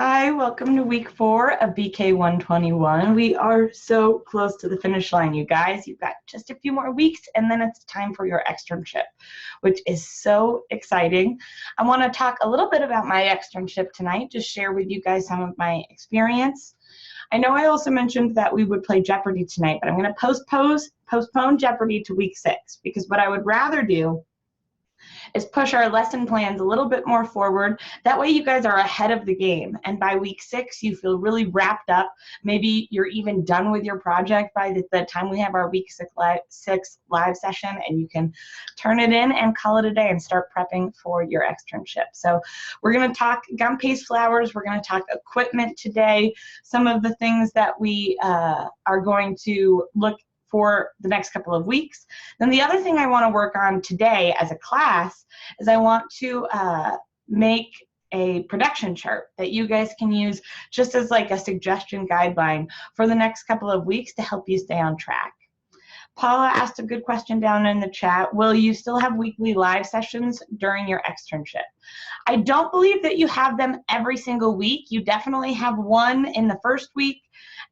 Hi, welcome to week 4 of BK 121. We are so close to the finish line, you guys. You've got just a few more weeks and then it's time for your externship, which is so exciting. I want to talk a little bit about my externship tonight, just share with you guys some of my experience. I know I also mentioned that we would play Jeopardy tonight, but I'm going to postpone Jeopardy to week 6 because what I would rather do is push our lesson plans a little bit more forward. That way you guys are ahead of the game. And by week 6, you feel really wrapped up. Maybe you're even done with your project by the time we have our week 6 live session, and you can turn it in and call it a day and start prepping for your externship. So we're going to talk gum paste flowers. We're going to talk equipment today, some of the things that we are going to look for the next couple of weeks. Then the other thing I want to work on today as a class is I want to make a production chart that you guys can use just as like a suggestion guideline for the next couple of weeks to help you stay on track. Paula asked a good question down in the chat. Will you still have weekly live sessions during your externship? I don't believe that you have them every single week. You definitely have one in the first week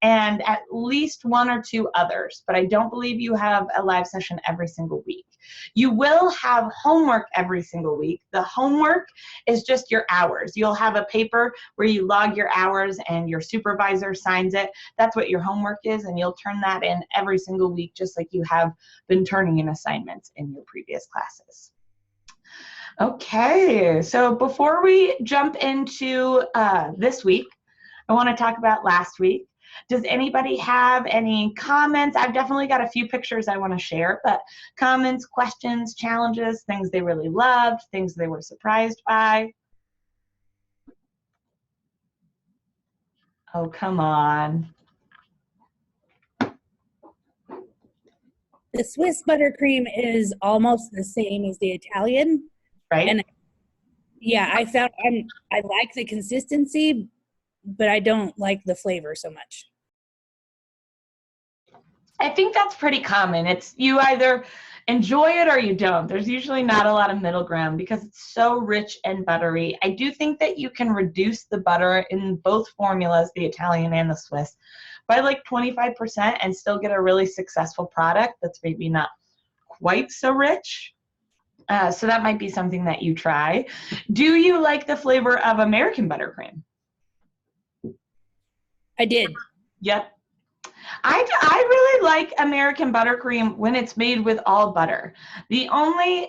and at least 1 or 2 others, but I don't believe you have a live session every single week. You will have homework every single week. The homework is just your hours. You'll have a paper where you log your hours and your supervisor signs it. That's what your homework is, and you'll turn that in every single week just like you have been turning in assignments in your previous classes. Okay, so before we jump into this week, I want to talk about last week. Does anybody have any comments? I've definitely got a few pictures I want to share, but comments, questions, challenges, things they really loved, things they were surprised by. Oh, come on. The Swiss buttercream is almost the same as the Italian. Right. And yeah, I found I like the consistency, but I don't like the flavor so much. I think that's pretty common. It's you either enjoy it or you don't. There's usually not a lot of middle ground because it's so rich and buttery. I do think that you can reduce the butter in both formulas, the Italian and the Swiss, by like 25% and still get a really successful product that's maybe not quite so rich. So that might be something that you try. Do you like the flavor of American buttercream? I did. Yep. I really like American buttercream when it's made with all butter. The only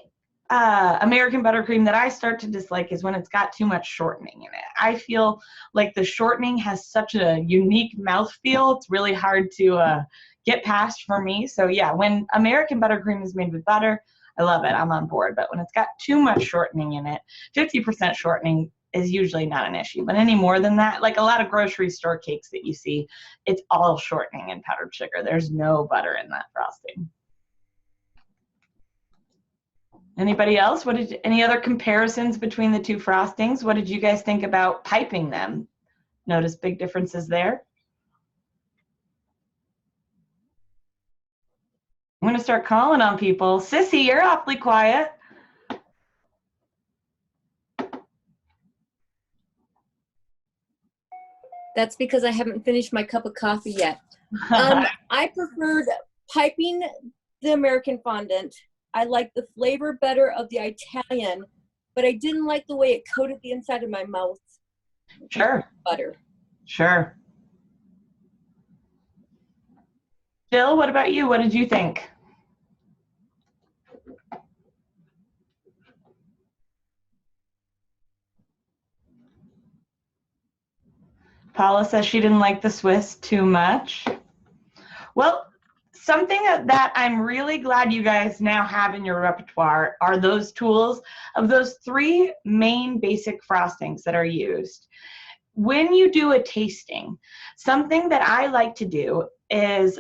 American buttercream that I start to dislike is when it's got too much shortening in it. I feel like the shortening has such a unique mouthfeel. It's really hard to get past for me. So yeah, when American buttercream is made with butter, I love it. I'm on board. But when it's got too much shortening in it, 50% shortening is usually not an issue. But any more than that, like a lot of grocery store cakes that you see, it's all shortening and powdered sugar. There's no butter in that frosting. Anybody else? Any other comparisons between the two frostings? What did you guys think about piping them? Notice big differences there? I'm going to start calling on people. Sissy, you're awfully quiet. That's because I haven't finished my cup of coffee yet. I preferred piping the American fondant. I liked the flavor better of the Italian, but I didn't like the way it coated the inside of my mouth. Sure. Butter. Sure. Jill, what about you? What did you think? Paula says she didn't like the Swiss too much. Well, something that I'm really glad you guys now have in your repertoire are those tools of those 3 main basic frostings that are used. When you do a tasting, something that I like to do is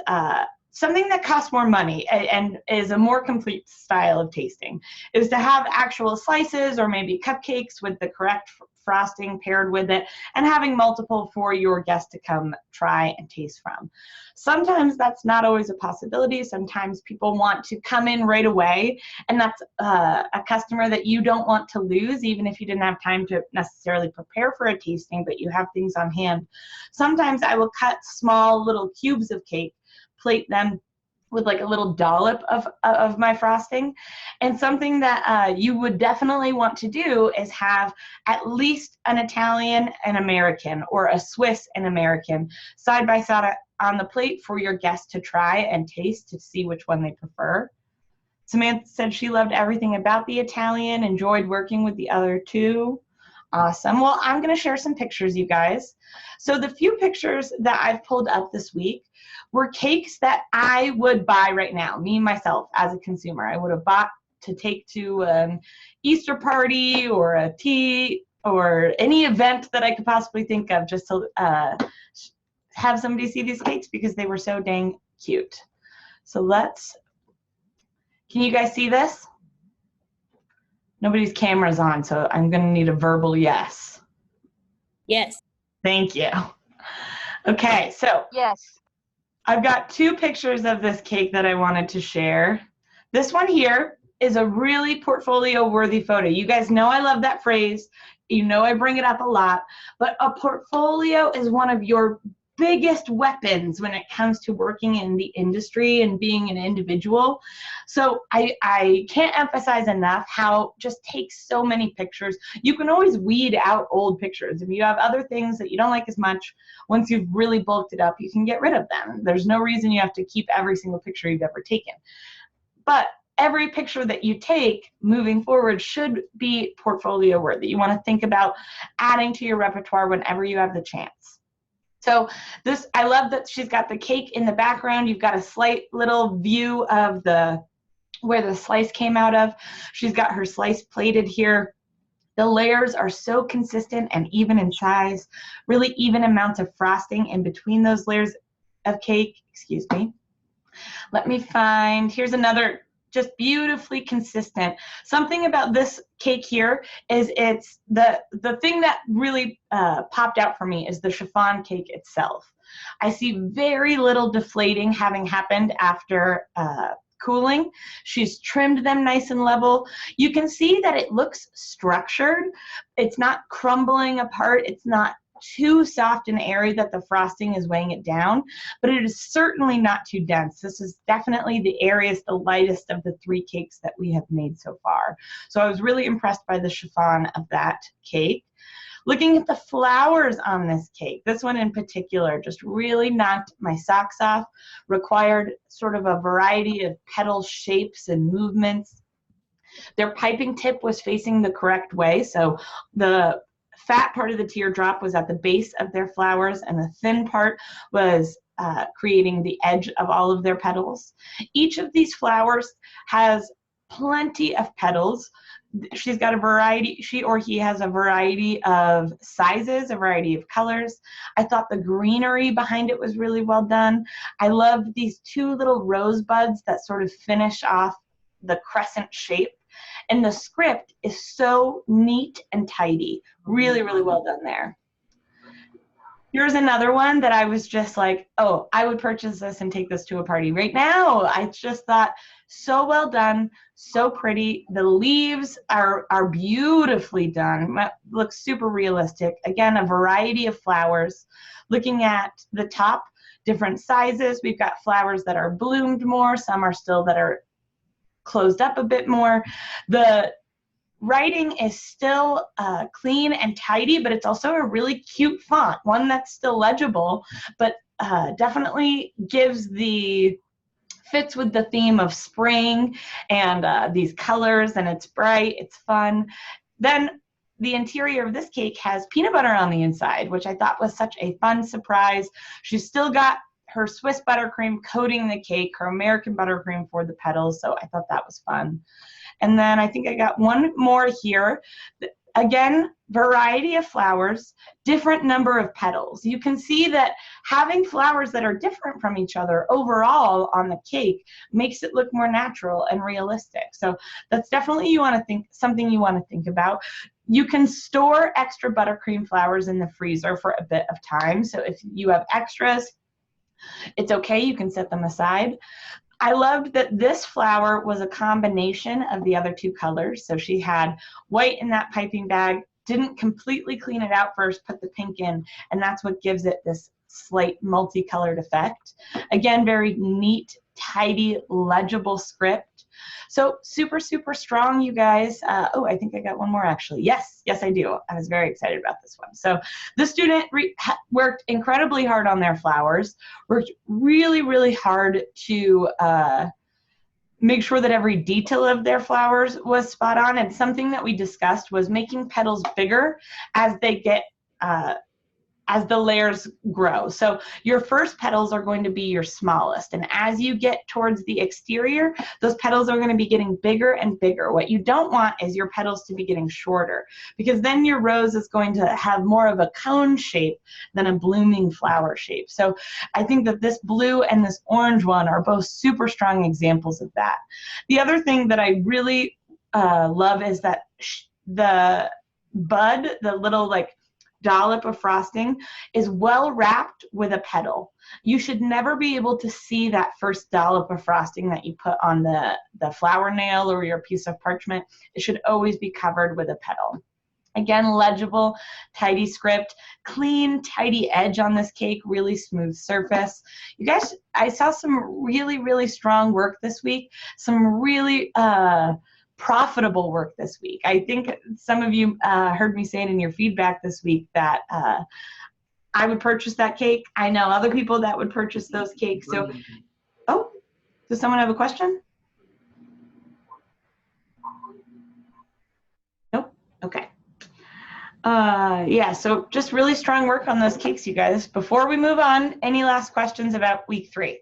something that costs more money and is a more complete style of tasting is to have actual slices or maybe cupcakes with the correct frosting paired with it, and having multiple for your guests to come try and taste from. Sometimes that's not always a possibility. Sometimes people want to come in right away, and that's a customer that you don't want to lose, even if you didn't have time to necessarily prepare for a tasting, but you have things on hand. Sometimes I will cut small little cubes of cake, plate them with like a little dollop of my frosting. And something that you would definitely want to do is have at least an Italian and American, or a Swiss and American, side by side on the plate for your guests to try and taste to see which one they prefer. Samantha said she loved everything about the Italian, enjoyed working with the other two. Awesome. Well, I'm going to share some pictures, you guys. So the few pictures that I've pulled up this week were cakes that I would buy right now, me, myself, as a consumer. I would have bought to take to an Easter party or a tea or any event that I could possibly think of, just to have somebody see these cakes because they were so dang cute. So can you guys see this? Nobody's camera's on, so I'm going to need a verbal yes. Yes. Thank you. Okay, so Yes. I've got two pictures of this cake that I wanted to share. This one here is a really portfolio-worthy photo. You guys know I love that phrase. You know I bring it up a lot. But a portfolio is one of your biggest weapons when it comes to working in the industry and being an individual. So I can't emphasize enough how just takes so many pictures. You can always weed out old pictures. If you have other things that you don't like as much, once you've really bulked it up, you can get rid of them. There's no reason you have to keep every single picture you've ever taken. But every picture that you take moving forward should be portfolio worthy. You want to think about adding to your repertoire whenever you have the chance. So this, I love that she's got the cake in the background. You've got a slight little view of where the slice came out of. She's got her slice plated here. The layers are so consistent and even in size, really even amounts of frosting in between those layers of cake. Excuse me. Let me find, here's another just beautifully consistent. Something about this cake here is it's the thing that really popped out for me is the chiffon cake itself. I see very little deflating having happened after cooling. She's trimmed them nice and level. You can see that it looks structured. It's not crumbling apart. It's not too soft and airy that the frosting is weighing it down, but it is certainly not too dense. This is definitely the airiest, the lightest of the three cakes that we have made so far. So I was really impressed by the chiffon of that cake. Looking at the flowers on this cake, this one in particular just really knocked my socks off, required sort of a variety of petal shapes and movements. Their piping tip was facing the correct way, so the fat part of the teardrop was at the base of their flowers, and the thin part was creating the edge of all of their petals. Each of these flowers has plenty of petals. She's got a variety, she or he has a variety of sizes, a variety of colors. I thought the greenery behind it was really well done. I loved these two little rosebuds that sort of finish off the crescent shape. And the script is so neat and tidy. Really, really well done there. Here's another one that I was just like, oh, I would purchase this and take this to a party right now. I just thought, so well done, so pretty. The leaves are beautifully done. Looks super realistic. Again, a variety of flowers. Looking at the top, different sizes. We've got flowers that are bloomed more. Some are still that are closed up a bit more. The writing is still clean and tidy, but it's also a really cute font, one that's still legible, but definitely fits with the theme of spring and these colors, and it's bright, it's fun. Then the interior of this cake has peanut butter on the inside, which I thought was such a fun surprise. She's still got her Swiss buttercream coating the cake, her American buttercream for the petals, so I thought that was fun. And then I think I got one more here. Again, variety of flowers, different number of petals. You can see that having flowers that are different from each other overall on the cake makes it look more natural and realistic. So that's definitely something you want to think about. You can store extra buttercream flowers in the freezer for a bit of time. So if you have extras, it's okay, you can set them aside. I loved that this flower was a combination of the other two colors. So she had white in that piping bag, didn't completely clean it out first, put the pink in, and that's what gives it this slight multicolored effect. Again, very neat, tidy, legible script. So super, super strong, you guys. Oh, I think I got one more actually. Yes, I do. I was very excited about this one. So the student worked incredibly hard on their flowers, worked really, really hard to make sure that every detail of their flowers was spot on. And something that we discussed was making petals bigger as they get as the layers grow. So your first petals are going to be your smallest, and as you get towards the exterior, those petals are going to be getting bigger and bigger. What you don't want is your petals to be getting shorter, because then your rose is going to have more of a cone shape than a blooming flower shape. So I think that this blue and this orange one are both super strong examples of that. The other thing that I really love is that the bud, the little like dollop of frosting, is well wrapped with a petal. You should never be able to see that first dollop of frosting that you put on the flower nail or your piece of parchment. It should always be covered with a petal. Again, legible, tidy script, clean, tidy edge on this cake, really smooth surface. You guys, I saw some really, really strong work this week, some really profitable work this week. I think some of you heard me saying in your feedback this week that I would purchase that cake. I know other people that would purchase those cakes. So, oh, does someone have a question? Nope. Okay. Yeah, so just really strong work on those cakes, you guys. Before we move on, any last questions about week 3?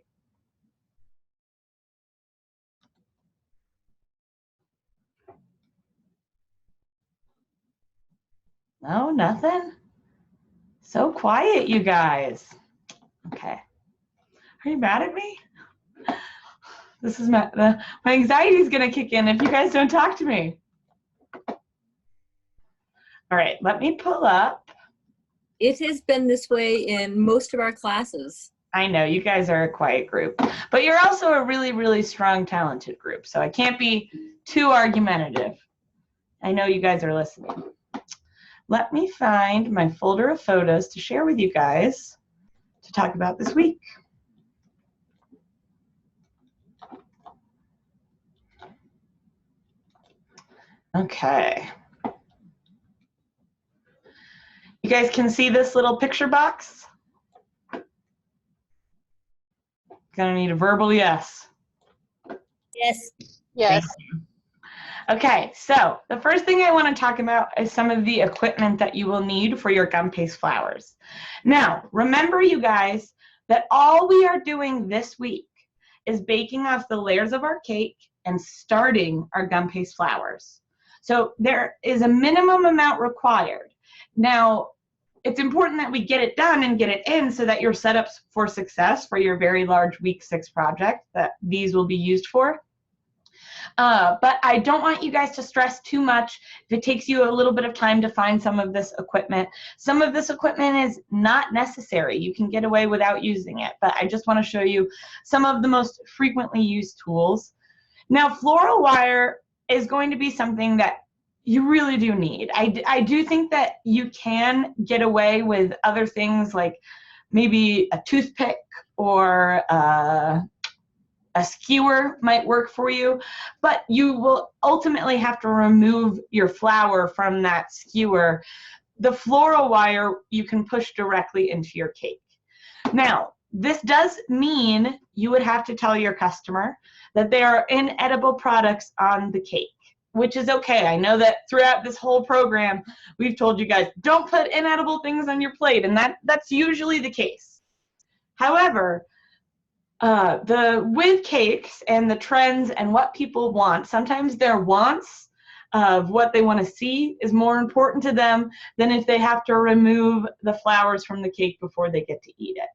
No, nothing? So quiet, you guys. Okay. Are you mad at me? This is my anxiety is going to kick in if you guys don't talk to me. All right, let me pull up. It has been this way in most of our classes. I know, you guys are a quiet group, but you're also a really, really strong, talented group, so I can't be too argumentative. I know you guys are listening. Let me find my folder of photos to share with you guys to talk about this week. Okay. You guys can see this little picture box? Gonna need a verbal yes. Yes. Yes. Okay, so the first thing I want to talk about is some of the equipment that you will need for your gum paste flowers. Now, remember you guys that all we are doing this week is baking off the layers of our cake and starting our gum paste flowers. So there is a minimum amount required. Now, it's important that we get it done and get it in so that you're set up for success for your very large week 6 project that these will be used for. But I don't want you guys to stress too much if it takes you a little bit of time to find some of this equipment. Some of this equipment is not necessary. You can get away without using it, but I just want to show you some of the most frequently used tools. Now, floral wire is going to be something that you really do need. I do think that you can get away with other things like maybe a toothpick or a skewer might work for you, but you will ultimately have to remove your flower from that skewer. The floral wire you can push directly into your cake. Now, this does mean you would have to tell your customer that there are inedible products on the cake, which is okay. I know that throughout this whole program, we've told you guys, don't put inedible things on your plate, and that's usually the case. However, with cakes and the trends and what people want, sometimes their wants of what they want to see is more important to them than if they have to remove the flowers from the cake before they get to eat it.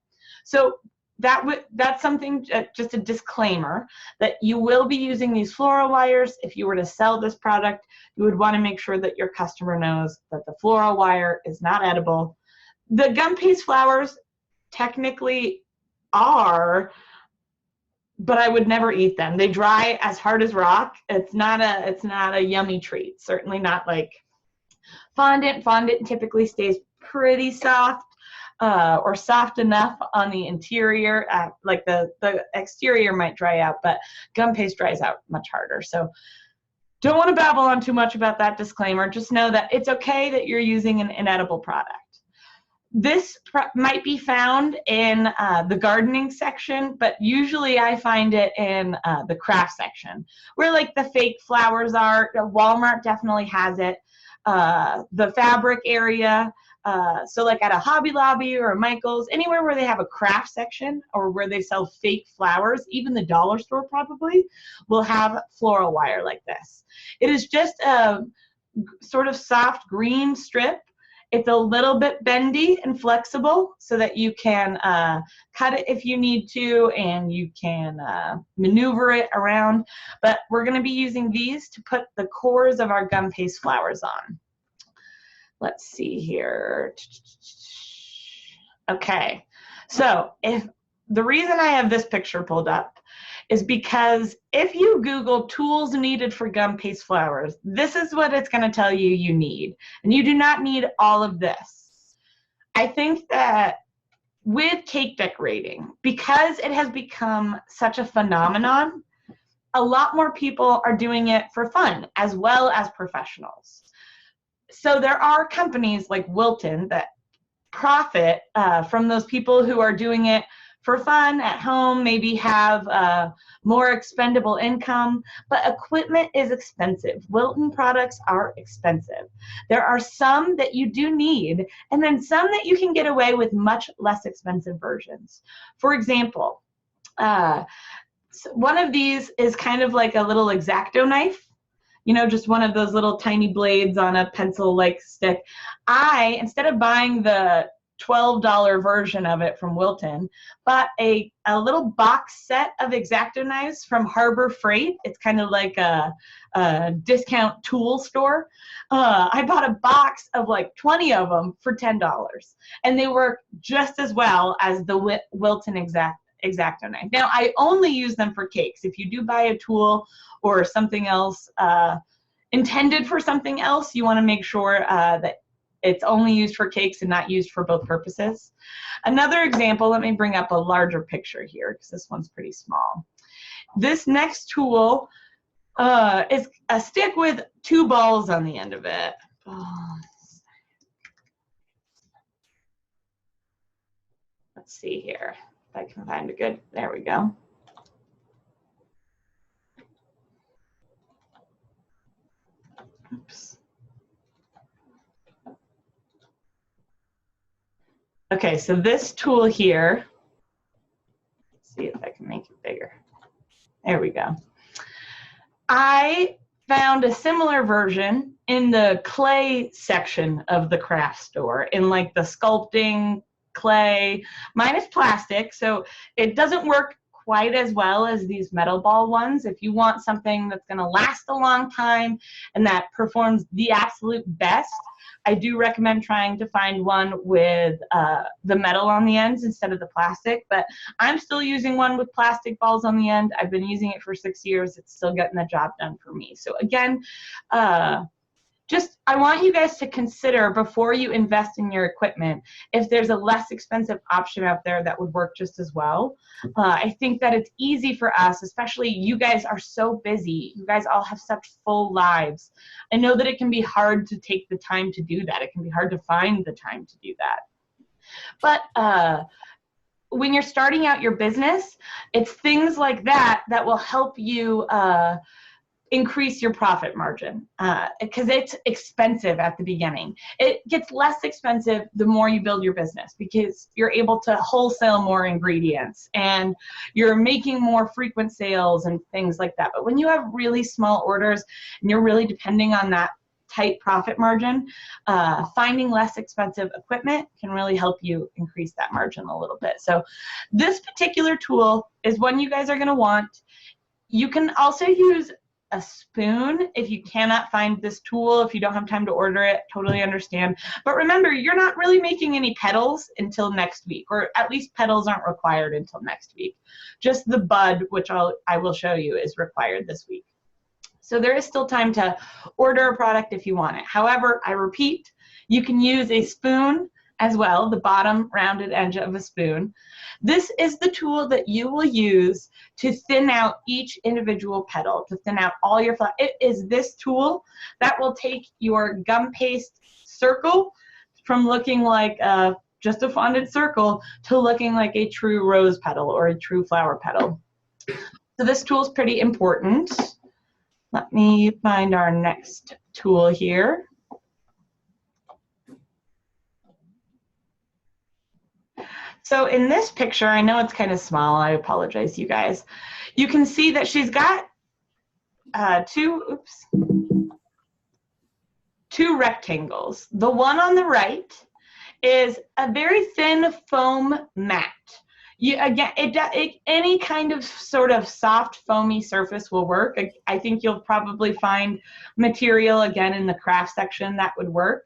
So that's something, just a disclaimer, that you will be using these floral wires. If you were to sell this product, you would want to make sure that your customer knows that the floral wire is not edible. The gum paste flowers technically are, but I would never eat them. They dry as hard as rock. It's not a yummy treat. Certainly not like fondant. Fondant typically stays pretty soft. Or soft enough on the interior, like the exterior might dry out, but gum paste dries out much harder. So don't want to babble on too much about that disclaimer. Just know that it's okay that you're using an inedible product. This might be found in the gardening section, but usually I find it in the craft section, where like the fake flowers are. Walmart definitely has it. The fabric area. So like at a Hobby Lobby or a Michael's, anywhere where they have a craft section or where they sell fake flowers, even the dollar store probably will have floral wire like this. It is just a sort of soft green strip. It's a little bit bendy and flexible so that you can cut it if you need to, and you can maneuver it around. But we're going to be using these to put the cores of our gum paste flowers on. Let's see here. Okay, so if the reason I have this picture pulled up is because if you Google tools needed for gum paste flowers, this is what it's going to tell you you need. And you do not need all of this. I think that with cake decorating, because it has become such a phenomenon, a lot more people are doing it for fun as well as professionals. So there are companies like Wilton that profit from those people who are doing it for fun at home, maybe have more expendable income, but equipment is expensive. Wilton products are expensive. There are some that you do need, and then some that you can get away with much less expensive versions. For example, one of these is kind of like a little X-Acto knife. You know, just one of those little tiny blades on a pencil-like stick. Instead of buying the $12 version of it from Wilton, bought a little box set of X-Acto knives from Harbor Freight. It's kind of like a discount tool store. I bought a box of like 20 of them for $10, and they work just as well as the Wilton X-Acto knife. Now, I only use them for cakes. If you do buy a tool or something else intended for something else, you want to make sure that it's only used for cakes and not used for both purposes. Another example, let me bring up a larger picture here because this one's pretty small. This next tool is a stick with 2 balls on the end of it. Let's see here. If I can find a good, there we go. Oops. Okay, so this tool here, let's see if I can make it bigger. There we go. I found a similar version in the clay section of the craft store, in like the sculpting clay. Mine is plastic, so it doesn't work quite as well as these metal ball ones. If you want something that's going to last a long time and that performs the absolute best, I do recommend trying to find one with the metal on the ends instead of the plastic, but I'm still using one with plastic balls on the end. I've been using it for 6 years. It's still getting the job done for me. So again, I want you guys to consider before you invest in your equipment if there's a less expensive option out there that would work just as well. I think that it's easy for us, especially you guys are so busy. You guys all have such full lives. I know that it can be hard to take the time to do that. It can be hard to find the time to do that. But when you're starting out your business, it's things like that that will help you increase your profit margin because it's expensive at the beginning. It gets less expensive the more you build your business because you're able to wholesale more ingredients and you're making more frequent sales and things like that. But when you have really small orders and you're really depending on that tight profit margin, finding less expensive equipment can really help you increase that margin a little bit. So this particular tool is one you guys are going to want. You can also use a spoon if you cannot find this tool. If you don't have time to order it, totally understand. But remember, you're not really making any petals until next week, or at least petals aren't required until next week. Just the bud, which I will show you, is required this week. So there is still time to order a product if you want it. However, I repeat, you can use a spoon as well, the bottom rounded edge of a spoon. This is the tool that you will use to thin out each individual petal, to thin out all your flowers. It is this tool that will take your gum paste circle from looking like just a fondant circle to looking like a true rose petal or a true flower petal. So this tool is pretty important. Let me find our next tool here. So in this picture, I know it's kind of small, I apologize, you guys. You can see that she's got two rectangles. The one on the right is a very thin foam mat. Again, any kind of sort of soft foamy surface will work. I think you'll probably find material, again, in the craft section that would work.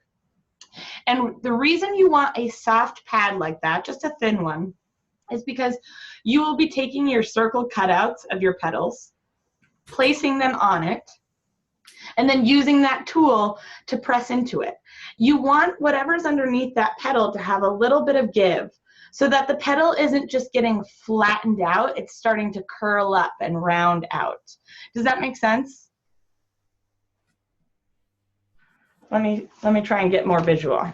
And the reason you want a soft pad like that, just a thin one, is because you will be taking your circle cutouts of your petals, placing them on it, and then using that tool to press into it. You want whatever's underneath that petal to have a little bit of give so that the petal isn't just getting flattened out, it's starting to curl up and round out. Does that make sense? Let me try and get more visual.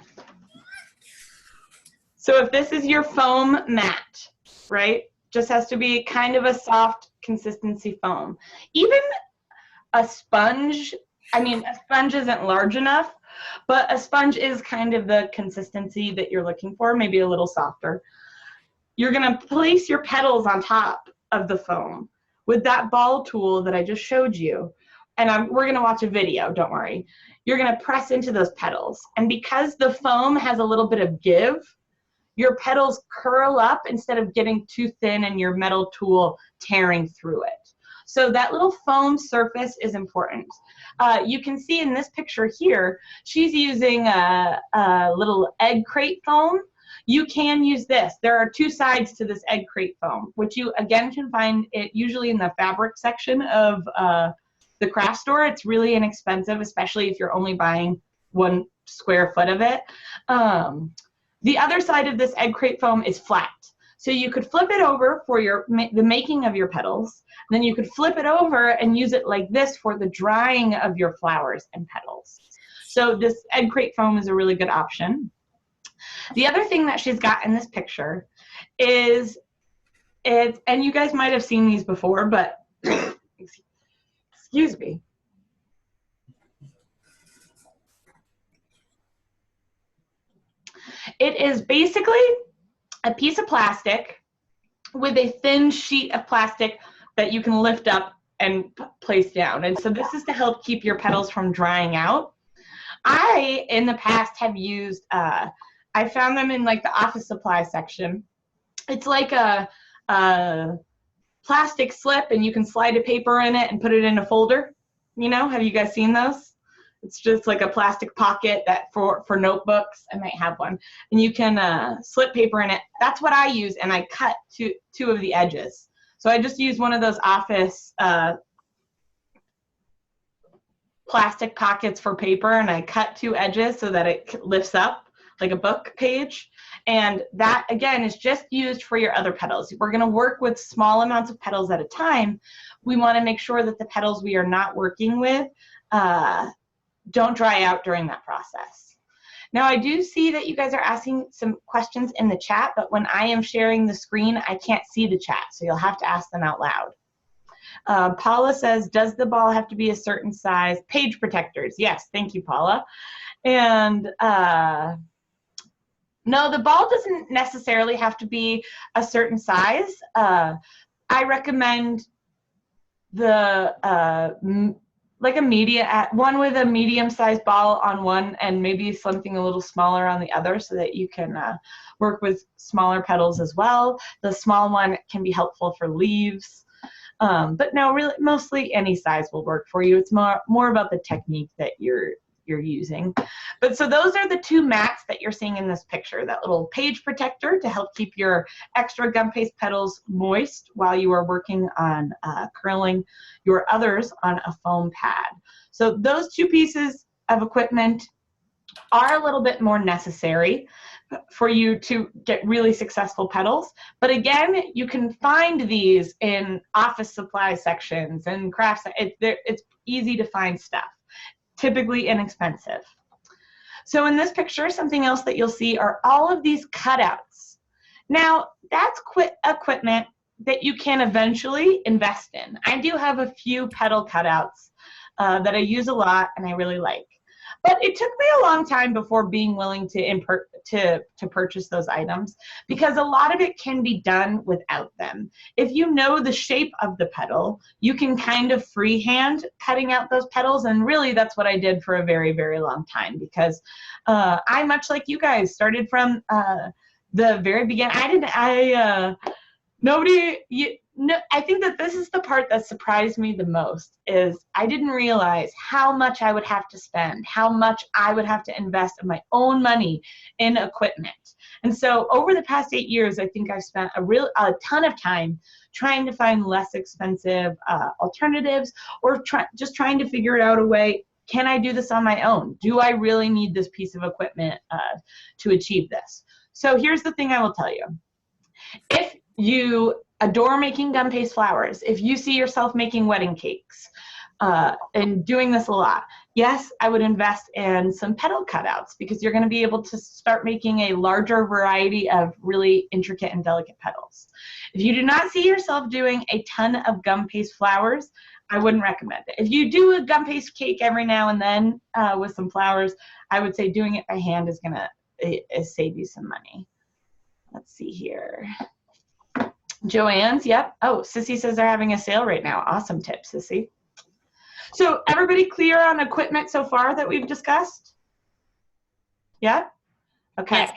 So if this is your foam mat, right, just has to be kind of a soft consistency foam. Even a sponge, I mean, a sponge isn't large enough, but a sponge is kind of the consistency that you're looking for, maybe a little softer. You're gonna place your petals on top of the foam with that ball tool that I just showed you. And we're gonna watch a video, don't worry. You're gonna press into those petals. And because the foam has a little bit of give, your petals curl up instead of getting too thin and your metal tool tearing through it. So that little foam surface is important. You can see in this picture here, she's using a little egg crate foam. You can use this. There are two sides to this egg crate foam, which you again can find it usually in the fabric section of the craft store. It's really inexpensive, especially if you're only buying 1 square foot of it. The other side of this egg crate foam is flat. So you could flip it over for the making of your petals. Then you could flip it over and use it like this for the drying of your flowers and petals. So this egg crate foam is a really good option. The other thing that she's got in this picture is, and you guys might have seen these before, but excuse me. It is basically a piece of plastic with a thin sheet of plastic that you can lift up and place down. And so this is to help keep your petals from drying out. I, in the past, have used, I found them in like the office supply section. It's like a plastic slip and you can slide a paper in it and put it in a folder. You know, have you guys seen those? It's just like a plastic pocket that for notebooks. I might have one. And you can slip paper in it. That's what I use, and I cut two of the edges. So I just use one of those office plastic pockets for paper, and I cut 2 edges so that it lifts up like a book page. And that, again, is just used for your other petals. We're going to work with small amounts of petals at a time. We want to make sure that the petals we are not working with don't dry out during that process. Now, I do see that you guys are asking some questions in the chat, but when I am sharing the screen, I can't see the chat, so you'll have to ask them out loud. Paula says, does the ball have to be a certain size? Page protectors. Yes, thank you, Paula. And no, the ball doesn't necessarily have to be a certain size. I recommend the like a one with a medium-sized ball on one and maybe something a little smaller on the other, so that you can work with smaller petals as well. The small one can be helpful for leaves. But no, really, mostly any size will work for you. It's more about the technique that you're using. But so those are the two mats that you're seeing in this picture. That little page protector to help keep your extra gum paste petals moist while you are working on curling your others on a foam pad. So those two pieces of equipment are a little bit more necessary for you to get really successful petals. But again, you can find these in office supply sections and crafts. It's easy to find stuff, typically inexpensive. So in this picture, something else that you'll see are all of these cutouts. Now, that's equipment that you can eventually invest in. I do have a few petal cutouts that I use a lot and I really like. But it took me a long time before being willing to purchase those items, because a lot of it can be done without them. If you know the shape of the petal, you can kind of freehand cutting out those petals, and really that's what I did for a very, very long time, because I, much like you guys, started from the very beginning. I think that this is the part that surprised me the most, is I didn't realize how much I would have to spend, how much I would have to invest of my own money in equipment. And so over the past 8 years, I think I've spent a ton of time trying to find less expensive alternatives, or just trying to figure out a way, can I do this on my own? Do I really need this piece of equipment to achieve this? So here's the thing I will tell you. If you adore making gum paste flowers, if you see yourself making wedding cakes and doing this a lot, yes, I would invest in some petal cutouts, because you're going to be able to start making a larger variety of really intricate and delicate petals. If you do not see yourself doing a ton of gum paste flowers, I wouldn't recommend it. If you do a gum paste cake every now and then with some flowers, I would say doing it by hand is going to save you some money. Let's see here. Joanne's, yep. Oh, Sissy says they're having a sale right now. Awesome tip, Sissy. So everybody clear on equipment so far that we've discussed? Yeah? Okay. Yes.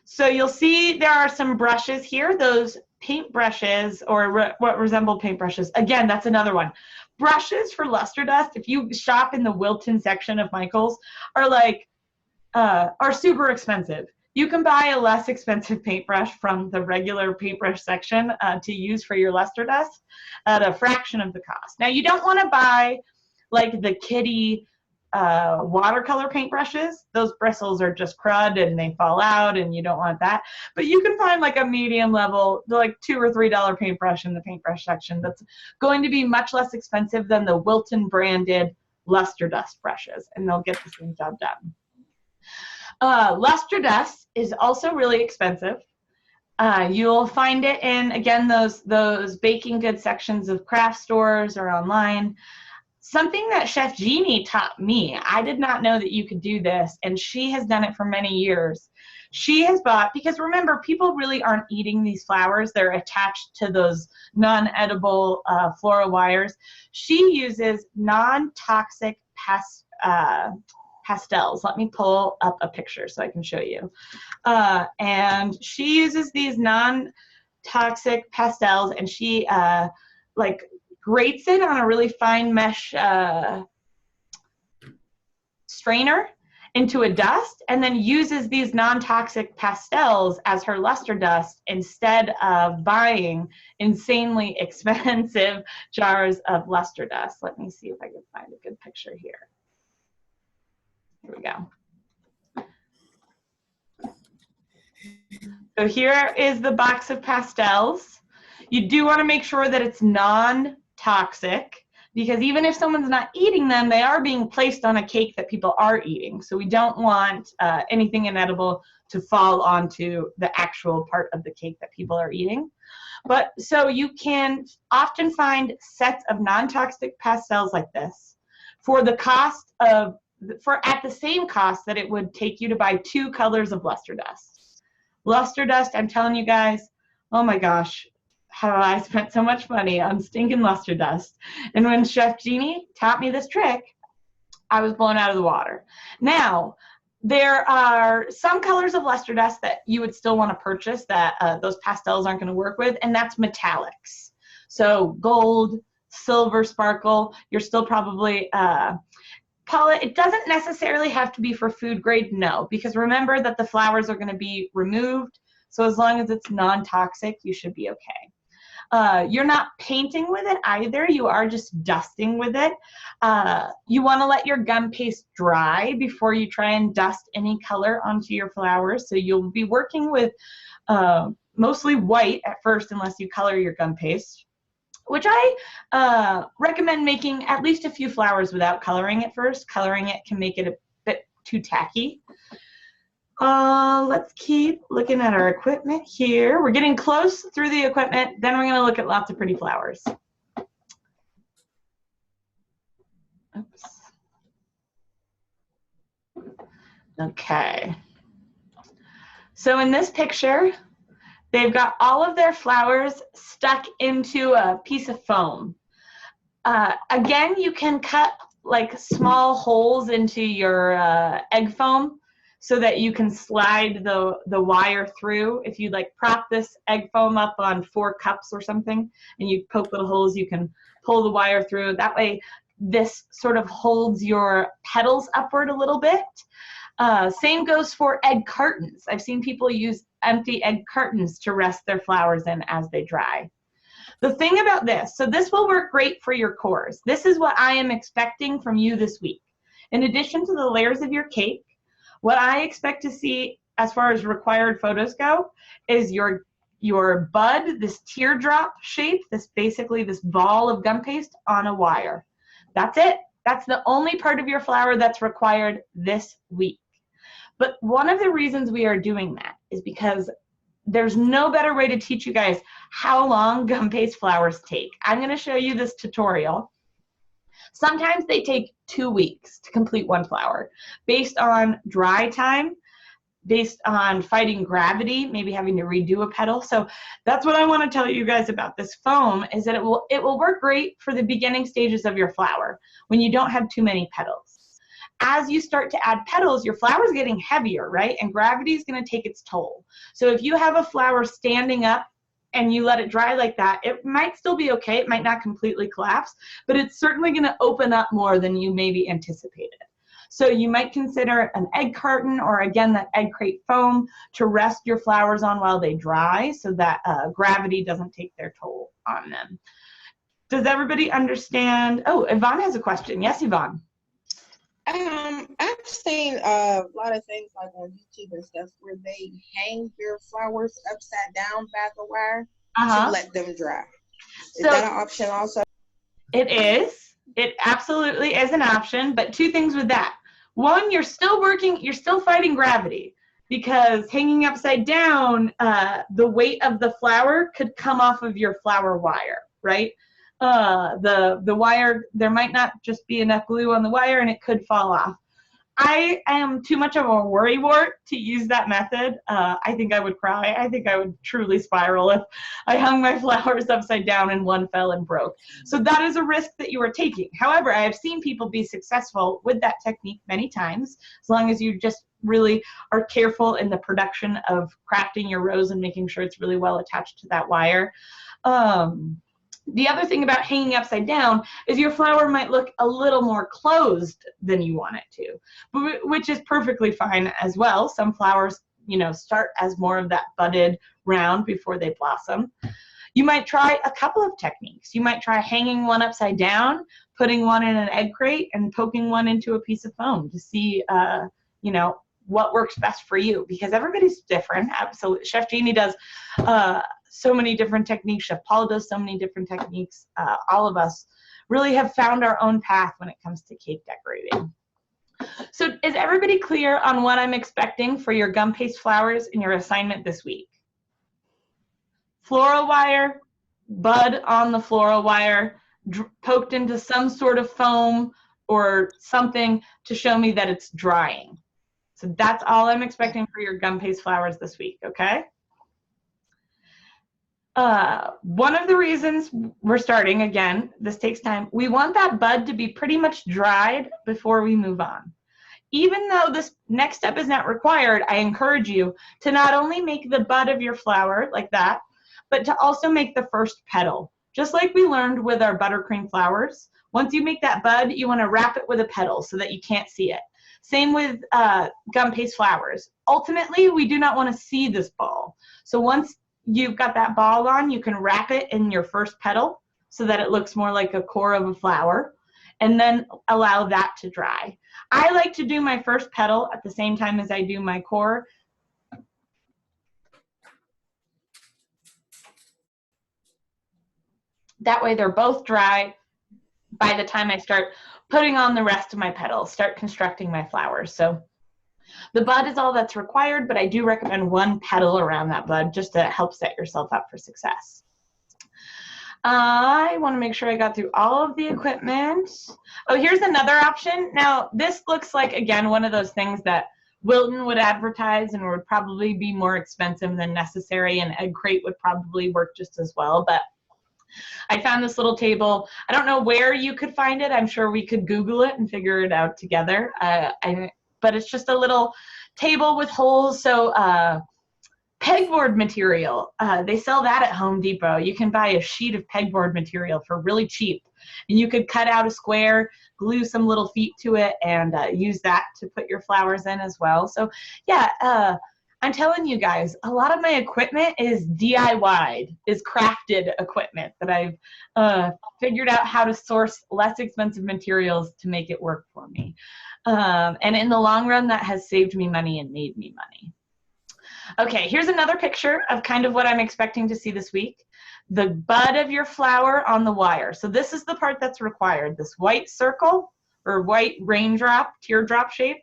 So you'll see there are some brushes here, those paint brushes, or what resemble paint brushes. Again, that's another one. Brushes for luster dust, if you shop in the Wilton section of Michael's, are super expensive. You can buy a less expensive paintbrush from the regular paintbrush section to use for your luster dust at a fraction of the cost. Now, you don't want to buy like the kitty watercolor paintbrushes. Those bristles are just crud and they fall out, and you don't want that. But you can find like a medium level, like $2 or $3 paintbrush in the paintbrush section that's going to be much less expensive than the Wilton branded luster dust brushes, and they'll get the same job done. Luster dust is also really expensive. You'll find it in, again, those baking goods sections of craft stores or online. Something that Chef Jeannie taught me, I did not know that you could do this, and she has done it for many years. She has bought, because remember, people really aren't eating these flowers. They're attached to those non-edible floral wires. She uses non-toxic pastels. Let me pull up a picture so I can show you. And she uses these non-toxic pastels, and she like grates it on a really fine mesh strainer into a dust, and then uses these non-toxic pastels as her luster dust instead of buying insanely expensive jars of luster dust. Let me see if I can find a good picture here. Here we go. So here is the box of pastels. You do want to make sure that it's non-toxic. because even if someone's not eating them, they are being placed on a cake that people are eating. So we don't want anything inedible to fall onto the actual part of the cake that people are eating. But so you can often find sets of non-toxic pastels like this for the cost of, at the same cost that it would take you to buy 2 colors of luster dust. Luster dust, I'm telling you guys, oh my gosh, how I spent so much money on stinking luster dust. And when Chef Jeannie taught me this trick, I was blown out of the water. Now, there are some colors of luster dust that you would still want to purchase that those pastels aren't going to work with, and that's metallics. So gold, silver sparkle, you're still probably, it doesn't necessarily have to be for food grade, no, because remember that the flowers are going to be removed, so as long as it's non-toxic, you should be okay. You're not painting with it either. You are just dusting with it. You want to let your gum paste dry before you try and dust any color onto your flowers. So you'll be working with mostly white at first unless you color your gum paste, which I recommend making at least a few flowers without coloring it first. Coloring it can make it a bit too tacky. Let's keep looking at our equipment here. We're getting close through the equipment. Then we're going to look at lots of pretty flowers. Oops. Okay. So in this picture, they've got all of their flowers stuck into a piece of foam. Again, you can cut like small holes into your egg foam so that you can slide the wire through. If you like prop this egg foam up on 4 cups or something and you poke little holes, you can pull the wire through. That way this sort of holds your petals upward a little bit. Same goes for egg cartons. I've seen people use empty egg cartons to rest their flowers in as they dry. The thing about this, so this will work great for your cores. This is what I am expecting from you this week. In addition to the layers of your cake, what I expect to see as far as required photos go is your bud, this teardrop shape, basically this ball of gum paste on a wire. That's it. That's the only part of your flower that's required this week. But one of the reasons we are doing that is because there's no better way to teach you guys how long gum paste flowers take. I'm going to show you this tutorial. Sometimes they take 2 weeks to complete one flower based on dry time, based on fighting gravity, maybe having to redo a petal. So that's what I want to tell you guys about this foam, is that it will work great for the beginning stages of your flower when you don't have too many petals. As you start to add petals, your flower's getting heavier, right? And gravity is going to take its toll. So if you have a flower standing up and you let it dry like that, it might still be okay. It might not completely collapse, but it's certainly going to open up more than you maybe anticipated. So you might consider an egg carton or, again, that egg crate foam to rest your flowers on while they dry so that gravity doesn't take their toll on them. Does everybody understand? Oh, Yvonne has a question. Yes, Yvonne. I've seen a lot of things like on YouTube and stuff where they hang their flowers upside down by the wire to let them dry. Is that an option also? It is. It absolutely is an option, but 2 things with that. One, you're still fighting gravity, because hanging upside down, the weight of the flower could come off of your flower wire, right? The wire, there might not just be enough glue on the wire and it could fall off. I am too much of a worrywart to use that method. I think I would cry. I think I would truly spiral if I hung my flowers upside down and one fell and broke. So that is a risk that you are taking. However, I have seen people be successful with that technique many times, as long as you just really are careful in the production of crafting your rose and making sure it's really well attached to that wire. The other thing about hanging upside down is your flower might look a little more closed than you want it to, which is perfectly fine as well. Some flowers, start as more of that budded round before they blossom. You might try a couple of techniques. You might try hanging one upside down, putting one in an egg crate, and poking one into a piece of foam to see, what works best for you, because everybody's different. Absolutely. Chef Jeannie does so many different techniques. Chef Paul does so many different techniques. All of us really have found our own path when it comes to cake decorating. So is everybody clear on what I'm expecting for your gum paste flowers in your assignment this week? Floral wire, bud on the floral wire, poked into some sort of foam or something to show me that it's drying. So that's all I'm expecting for your gum paste flowers this week, okay? One of the reasons we're starting, again, this takes time, we want that bud to be pretty much dried before we move on. Even though this next step is not required, I encourage you to not only make the bud of your flower like that, but to also make the first petal. Just like we learned with our buttercream flowers, once you make that bud, you want to wrap it with a petal so that you can't see it. Same with gum paste flowers. Ultimately, we do not want to see this ball. So once you've got that ball on, you can wrap it in your first petal so that it looks more like a core of a flower, and then allow that to dry. I like to do my first petal at the same time as I do my core. That way they're both dry by the time I start putting on the rest of my petals, start constructing my flowers. So the bud is all that's required, but I do recommend one petal around that bud just to help set yourself up for success. I want to make sure I got through all of the equipment. Oh, here's another option. Now, this looks like, again, one of those things that Wilton would advertise and would probably be more expensive than necessary, and Egg Crate would probably work just as well. But I found this little table. I don't know where you could find it. I'm sure we could Google it and figure it out together. But it's just a little table with holes. So pegboard material, they sell that at Home Depot. You can buy a sheet of pegboard material for really cheap. And you could cut out a square, glue some little feet to it, and use that to put your flowers in as well. So yeah, I'm telling you guys, a lot of my equipment is DIY'd, is crafted equipment that I've figured out how to source less expensive materials to make it work for me. And in the long run, that has saved me money and made me money. Okay, here's another picture of kind of what I'm expecting to see this week. The bud of your flower on the wire. So this is the part that's required, this white circle or white raindrop, teardrop shape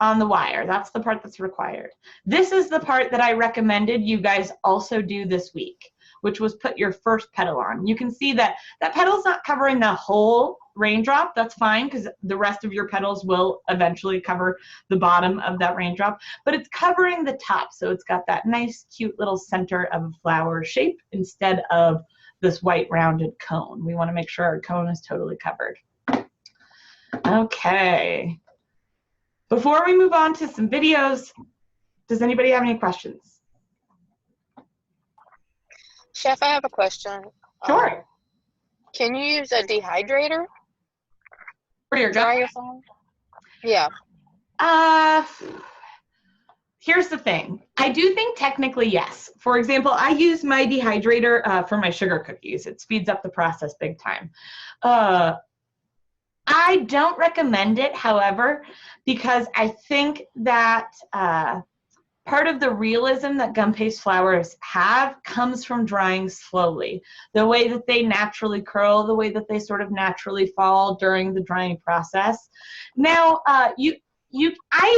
on the wire. That's the part that's required. This is the part that I recommended you guys also do this week, which was put your first petal on. You can see that that petal's not covering the whole raindrop. That's fine, because the rest of your petals will eventually cover the bottom of that raindrop, but it's covering the top. So it's got that nice, cute little center of a flower shape instead of this white rounded cone. We want to make sure our cone is totally covered. Okay. Before we move on to some videos, does anybody have any questions? Chef, I have a question. Sure. Can you use a dehydrator? For your dry your flower? Yeah. Here's the thing. I do think technically yes. For example, I use my dehydrator for my sugar cookies. It speeds up the process big time. I don't recommend it, however, because I think that part of the realism that gum paste flowers have comes from drying slowly. The way that they naturally curl, the way that they sort of naturally fall during the drying process. Now, I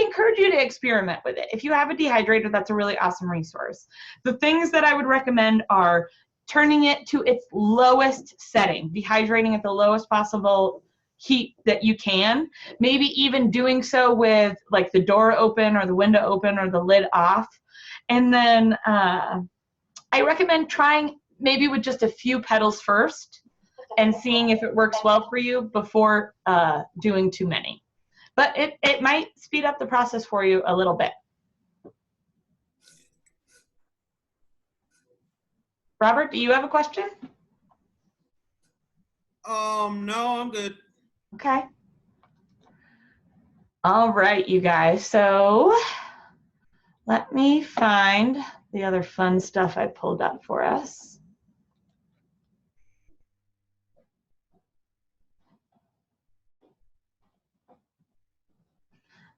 encourage you to experiment with it. If you have a dehydrator, that's a really awesome resource. The things that I would recommend are turning it to its lowest setting, dehydrating at the lowest possible heat that you can, maybe even doing so with like the door open or the window open or the lid off. And then I recommend trying maybe with just a few petals first and seeing if it works well for you before doing too many. But it might speed up the process for you a little bit. Robert, do you have a question? No, I'm good. Okay. All right, you guys. So let me find the other fun stuff I pulled up for us.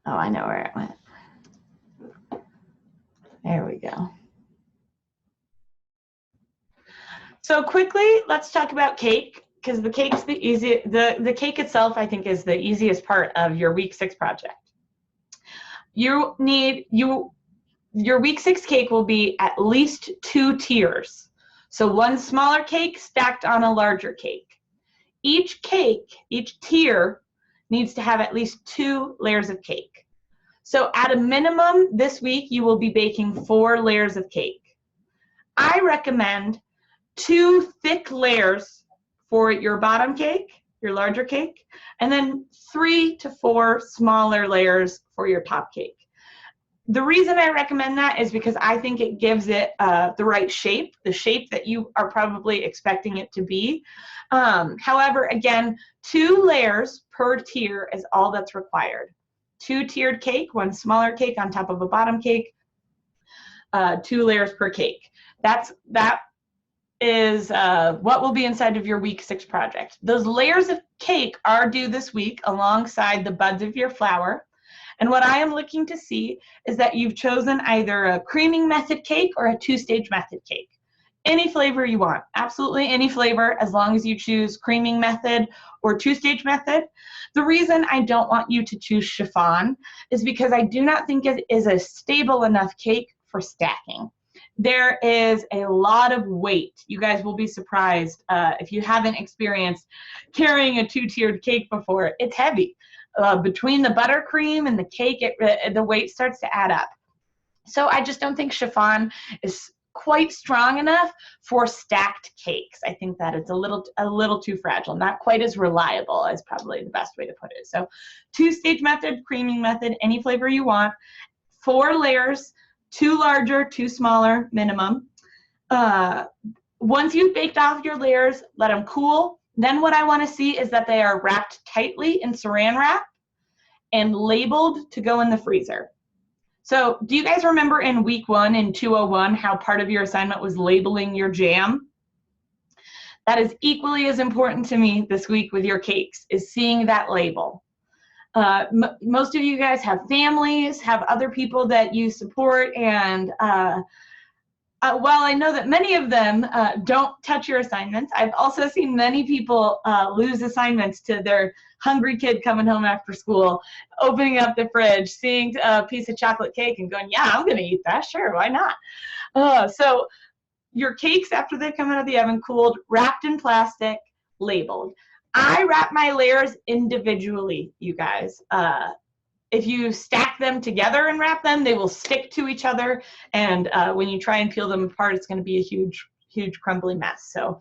Oh, I know where it went. There we go. So quickly, let's talk about cake. because the cake's the easy, the cake itself, I think, is the easiest part of your week 6 project. Your week 6 cake will be at least 2 tiers. So one smaller cake stacked on a larger cake. Each tier needs to have at least 2 layers of cake. So at a minimum this week, you will be baking 4 layers of cake. I recommend 2 thick layers for your bottom cake, your larger cake, and then 3 to 4 smaller layers for your top cake. The reason I recommend that is because I think it gives it the right shape, the shape that you are probably expecting it to be. However, again, 2 layers per tier is all that's required. 2 tiered cake, 1 smaller cake on top of a bottom cake, 2 layers per cake. That is what will be inside of your week 6 project. Those layers of cake are due this week alongside the buds of your flour. And what I am looking to see is that you've chosen either a creaming method cake or a 2-stage method cake. Any flavor you want, absolutely any flavor, as long as you choose creaming method or 2-stage method. The reason I don't want you to choose chiffon is because I do not think it is a stable enough cake for stacking. There is a lot of weight. You guys will be surprised if you haven't experienced carrying a 2-tiered cake before. It's heavy. Between the buttercream and the cake, the weight starts to add up. So I just don't think chiffon is quite strong enough for stacked cakes. I think that it's a little too fragile, not quite as reliable is probably the best way to put it. So 2-stage method, creaming method, any flavor you want, 4 layers, 2 larger, 2 smaller minimum. Once you've baked off your layers, let them cool. Then what I want to see is that they are wrapped tightly in saran wrap and labeled to go in the freezer. So do you guys remember in week 1 in 201 how part of your assignment was labeling your jam? That is equally as important to me this week with your cakes, is seeing that label. Most of you guys have families, have other people that you support, and while I know that many of them don't touch your assignments, I've also seen many people lose assignments to their hungry kid coming home after school, opening up the fridge, seeing a piece of chocolate cake and going, yeah, I'm going to eat that. Sure, why not? So your cakes, after they come out of the oven, cooled, wrapped in plastic, labeled. I wrap my layers individually, you guys. If you stack them together and wrap them, they will stick to each other. And when you try and peel them apart, it's going to be a huge, huge crumbly mess. So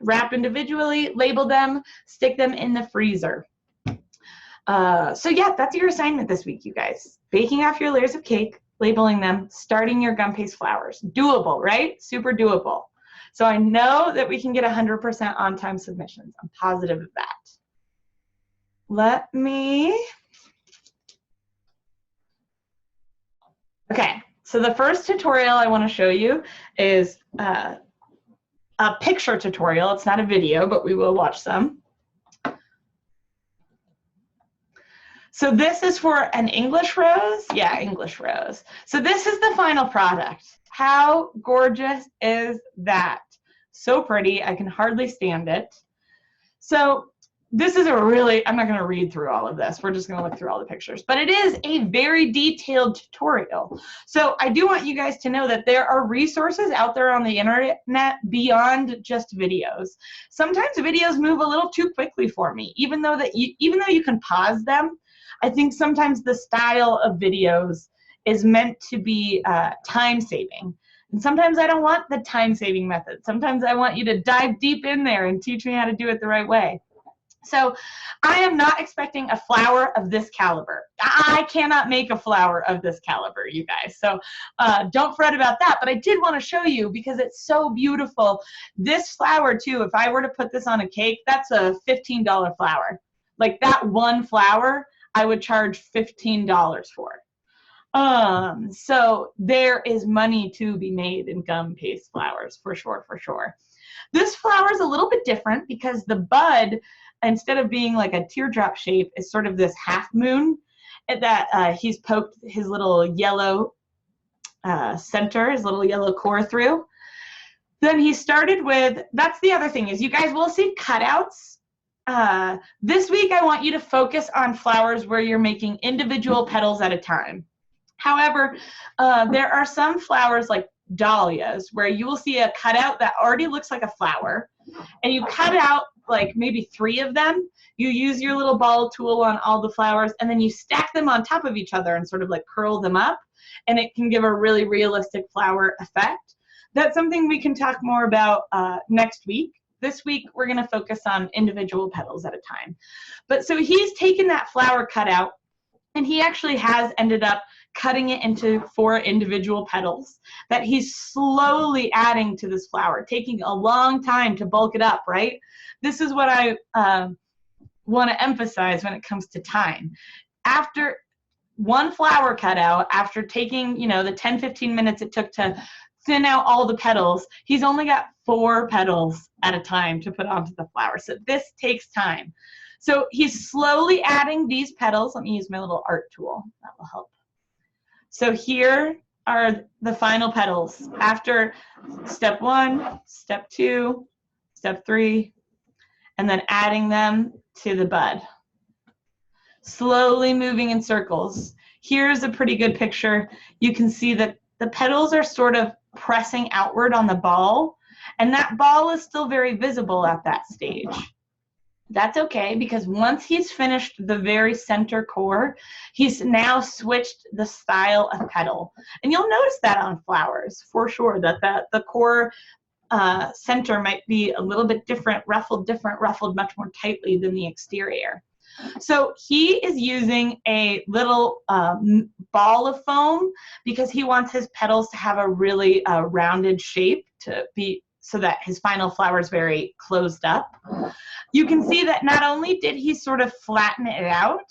wrap individually, label them, stick them in the freezer. So yeah, that's your assignment this week, you guys. Baking off your layers of cake, labeling them, starting your gum paste flours. Doable, right? Super doable. So I know that we can get 100% on-time submissions. I'm positive of that. Let me, okay, so the first tutorial I want to show you is a picture tutorial. It's not a video, but we will watch some. So this is for an English rose. Yeah, English rose. So this is the final product. How gorgeous is that? So pretty, I can hardly stand it. So this is a really, I'm not going to read through all of this. We're just going to look through all the pictures. But it is a very detailed tutorial. So I do want you guys to know that there are resources out there on the internet beyond just videos. Sometimes videos move a little too quickly for me. Even though you can pause them, I think sometimes the style of videos is meant to be time-saving. And sometimes I don't want the time-saving method. Sometimes I want you to dive deep in there and teach me how to do it the right way. So I am not expecting a flower of this caliber. I cannot make a flower of this caliber, you guys. So don't fret about that. But I did want to show you because it's so beautiful. This flower, too, if I were to put this on a cake, that's a $15 flower. Like that one flower, I would charge $15 for. So there is money to be made in gum paste flowers, for sure, for sure. This flower is a little bit different because the bud, instead of being like a teardrop shape, is sort of this half moon that he's poked his little yellow center, his little yellow core through. Then he started with, that's the other thing is you guys will see cutouts. This week I want you to focus on flowers where you're making individual petals at a time. However, there are some flowers like dahlias where you will see a cutout that already looks like a flower, and you cut out like maybe 3 of them. You use your little ball tool on all the flowers, and then you stack them on top of each other and sort of like curl them up, and it can give a really realistic flower effect. That's something we can talk more about next week. This week, we're going to focus on individual petals at a time. But so he's taken that flower cutout, and he actually has ended up cutting it into 4 individual petals that he's slowly adding to this flower, taking a long time to bulk it up, right? This is what I want to emphasize when it comes to time. After one flower cutout, after taking, you know, the 10-15 minutes it took to thin out all the petals, he's only got 4 petals at a time to put onto the flower. So this takes time. So he's slowly adding these petals. Let me use my little art tool. That will help. So here are the final petals after step 1, step 2, step 3, and then adding them to the bud. Slowly moving in circles. Here's a pretty good picture. You can see that the petals are sort of pressing outward on the ball, and that ball is still very visible at that stage. That's okay, because once he's finished the very center core, he's now switched the style of petal. And you'll notice that on flowers, for sure, that the core center might be a little bit different, ruffled much more tightly than the exterior. So he is using a little ball of foam because he wants his petals to have a really rounded shape to be so that his final flower is very closed up. You can see that not only did he sort of flatten it out,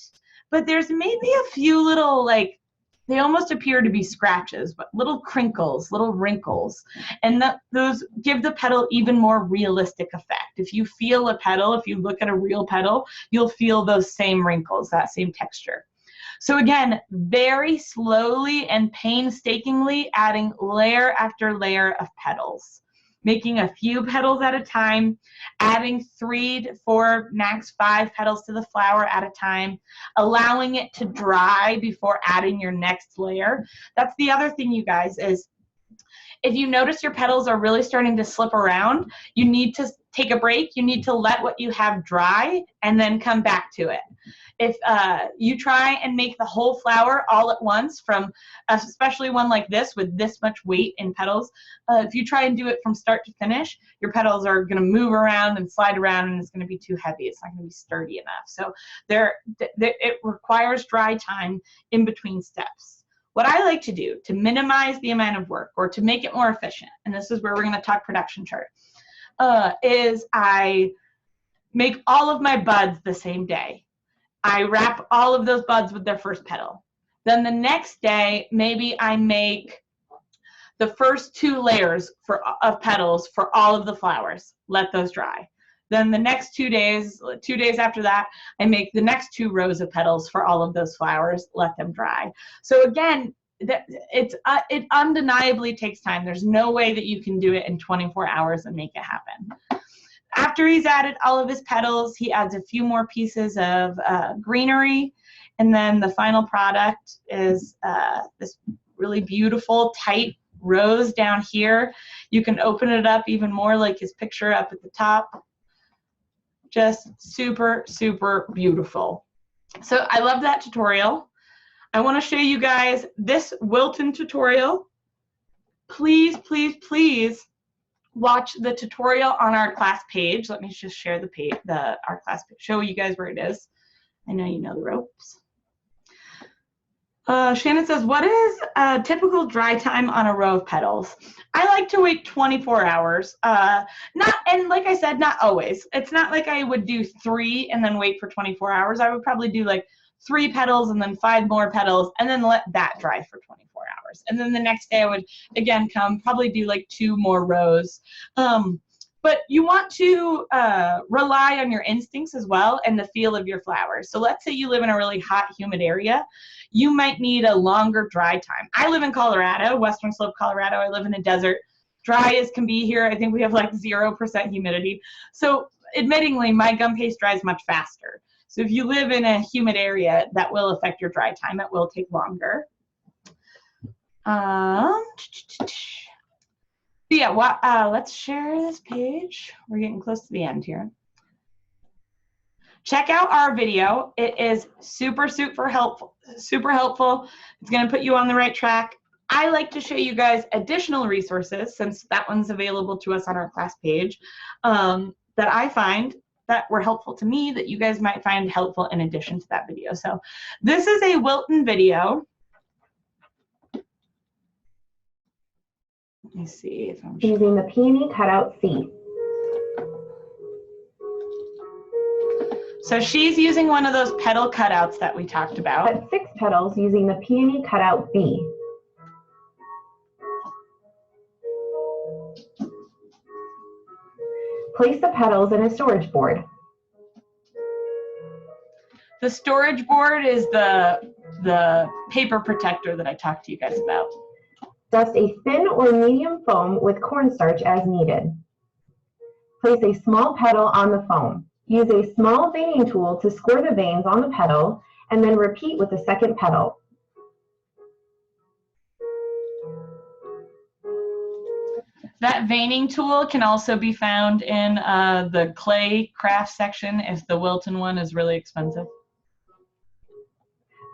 but there's maybe a few little, like, they almost appear to be scratches, but little crinkles, little wrinkles. And those give the petal even more realistic effect. If you feel a petal, if you look at a real petal, you'll feel those same wrinkles, that same texture. So again, very slowly and painstakingly adding layer after layer of petals, making a few petals at a time, adding 3 to 4, max 5 petals to the flower at a time, allowing it to dry before adding your next layer. That's the other thing, you guys, is if you notice your petals are really starting to slip around, you need to take a break. You need to let what you have dry and then come back to it. If you try and make the whole flower all at once, from especially one like this with this much weight in petals, if you try and do it from start to finish, your petals are going to move around and slide around, and it's going to be too heavy. It's not going to be sturdy enough. So it requires dry time in between steps. What I like to do to minimize the amount of work or to make it more efficient, and this is where we're going to talk production chart, is I make all of my buds the same day. I wrap all of those buds with their first petal. Then the next day, maybe I make the first 2 layers of petals for all of the flowers. Let those dry. Then the next 2 days after that, I make the next 2 rows of petals for all of those flowers. Let them dry. So again, it undeniably takes time. There's no way that you can do it in 24 hours and make it happen. After he's added all of his petals, he adds a few more pieces of greenery, and then the final product is this really beautiful, tight rose down here. You can open it up even more, like his picture up at the top. Just super, super beautiful. So I love that tutorial. I want to show you guys this Wilton tutorial. Please, please, please watch the tutorial on our class page. Let me just share the page, our class page, show you guys where it is. I know you know the ropes. Shannon says, what is a typical dry time on a row of petals? I like to wait 24 hours. And like I said, not always. It's not like I would do 3 and then wait for 24 hours. I would probably do like 3 petals and then 5 more petals and then let that dry for 24 hours. And then the next day I would again probably do like 2 more rows. But you want to rely on your instincts as well and the feel of your flowers. So let's say you live in a really hot, humid area. You might need a longer dry time. I live in Colorado, Western Slope, Colorado. I live in a desert. dry as can be here. I think we have like 0% humidity. So admittingly, my gum paste dries much faster. So if you live in a humid area, that will affect your dry time. It will take longer. Yeah, let's share this page. We're getting close to the end here. Check out our video. It is super helpful. It's going to put you on the right track. I like to show you guys additional resources, since that one's available to us on our class page, that I find that were helpful to me that you guys might find helpful in addition to that video. So this is a Wilton video. Let me see if I'm using the peony cutout C. So she's using one of those petal cutouts that we talked about. Cut 6 petals using the peony cutout B. Place the petals in a storage board. The storage board is the paper protector that I talked to you guys about. Dust a thin or medium foam with cornstarch as needed. Place a small petal on the foam. Use a small veining tool to score the veins on the petal, and then repeat with the second petal. That veining tool can also be found in the clay craft section if the Wilton one is really expensive.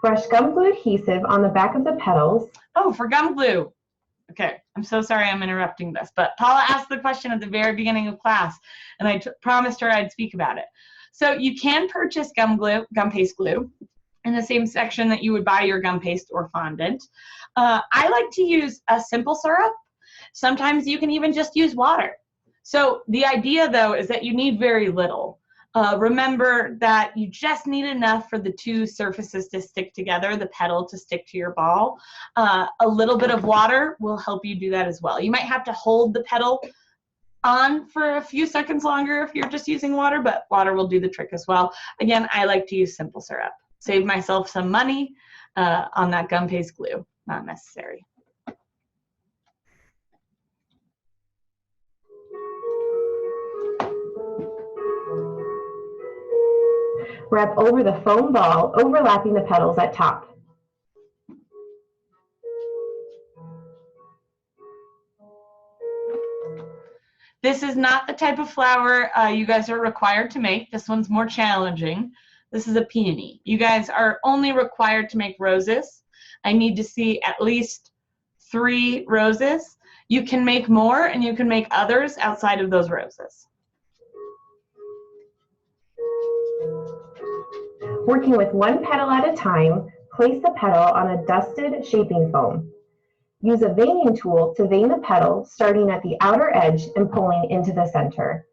Brush gum glue adhesive on the back of the petals. Oh, for gum glue. Okay, I'm so sorry I'm interrupting this, but Paula asked the question at the very beginning of class, and I promised her I'd speak about it. So you can purchase gum paste glue, in the same section that you would buy your gum paste or fondant. I like to use a simple syrup. Sometimes you can even just use water. So the idea, though, is that you need very little. Remember that you just need enough for the two surfaces to stick together, the petal to stick to your ball. A little bit of water will help you do that as well. You might have to hold the petal on for a few seconds longer if you're just using water, but water will do the trick as well. Again, I like to use simple syrup. Save myself some money on that gum paste glue. Not necessary. Wrap over the foam ball, overlapping the petals at top. This is not the type of flower you guys are required to make. This one's more challenging. This is a peony. You guys are only required to make roses. I need to see at least 3 roses. You can make more, and you can make others outside of those roses. Working with one petal at a time, place the petal on a dusted shaping foam. Use a veining tool to vein the petal, starting at the outer edge and pulling into the center.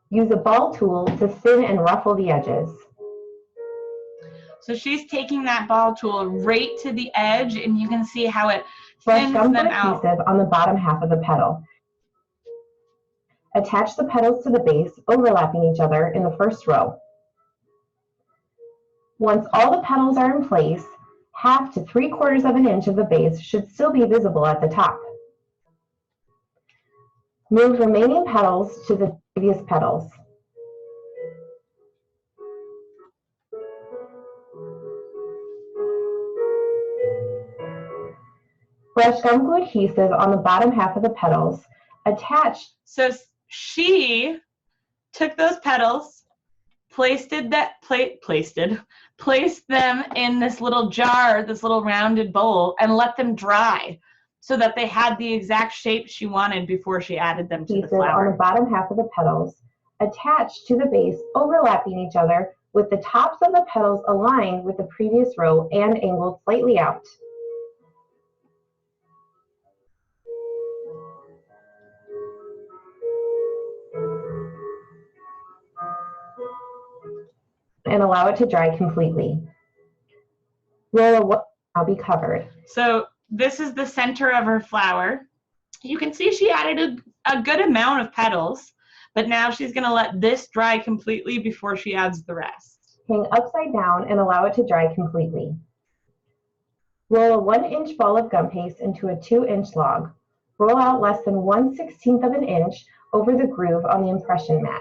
Use a ball tool to thin and ruffle the edges. So she's taking that ball tool right to the edge, and you can see how it Brush thins gum them glue out. adhesive on the bottom half of the petal. Attach the petals to the base, overlapping each other in the first row. Once all the petals are in place, 1/2 to 3/4 of an inch of the base should still be visible at the top. Move remaining petals to the previous petals. Brush gum glue adhesive on the bottom half of the petals. Attach. So she took those petals, placed them in this little jar, this little rounded bowl, and let them dry so that they had the exact shape she wanted before she added them to the flower. On the bottom half of the petals, attached to the base, overlapping each other with the tops of the petals aligned with the previous row and angled slightly out. And allow it to dry completely. Roll will now be covered. So this is the center of her flower. You can see she added a good amount of petals, but now she's going to let this dry completely before she adds the rest. Hang upside down and allow it to dry completely. Roll a 1-inch ball of gum paste into a 2-inch log. Roll out less than 1/16 of an inch over the groove on the impression mat.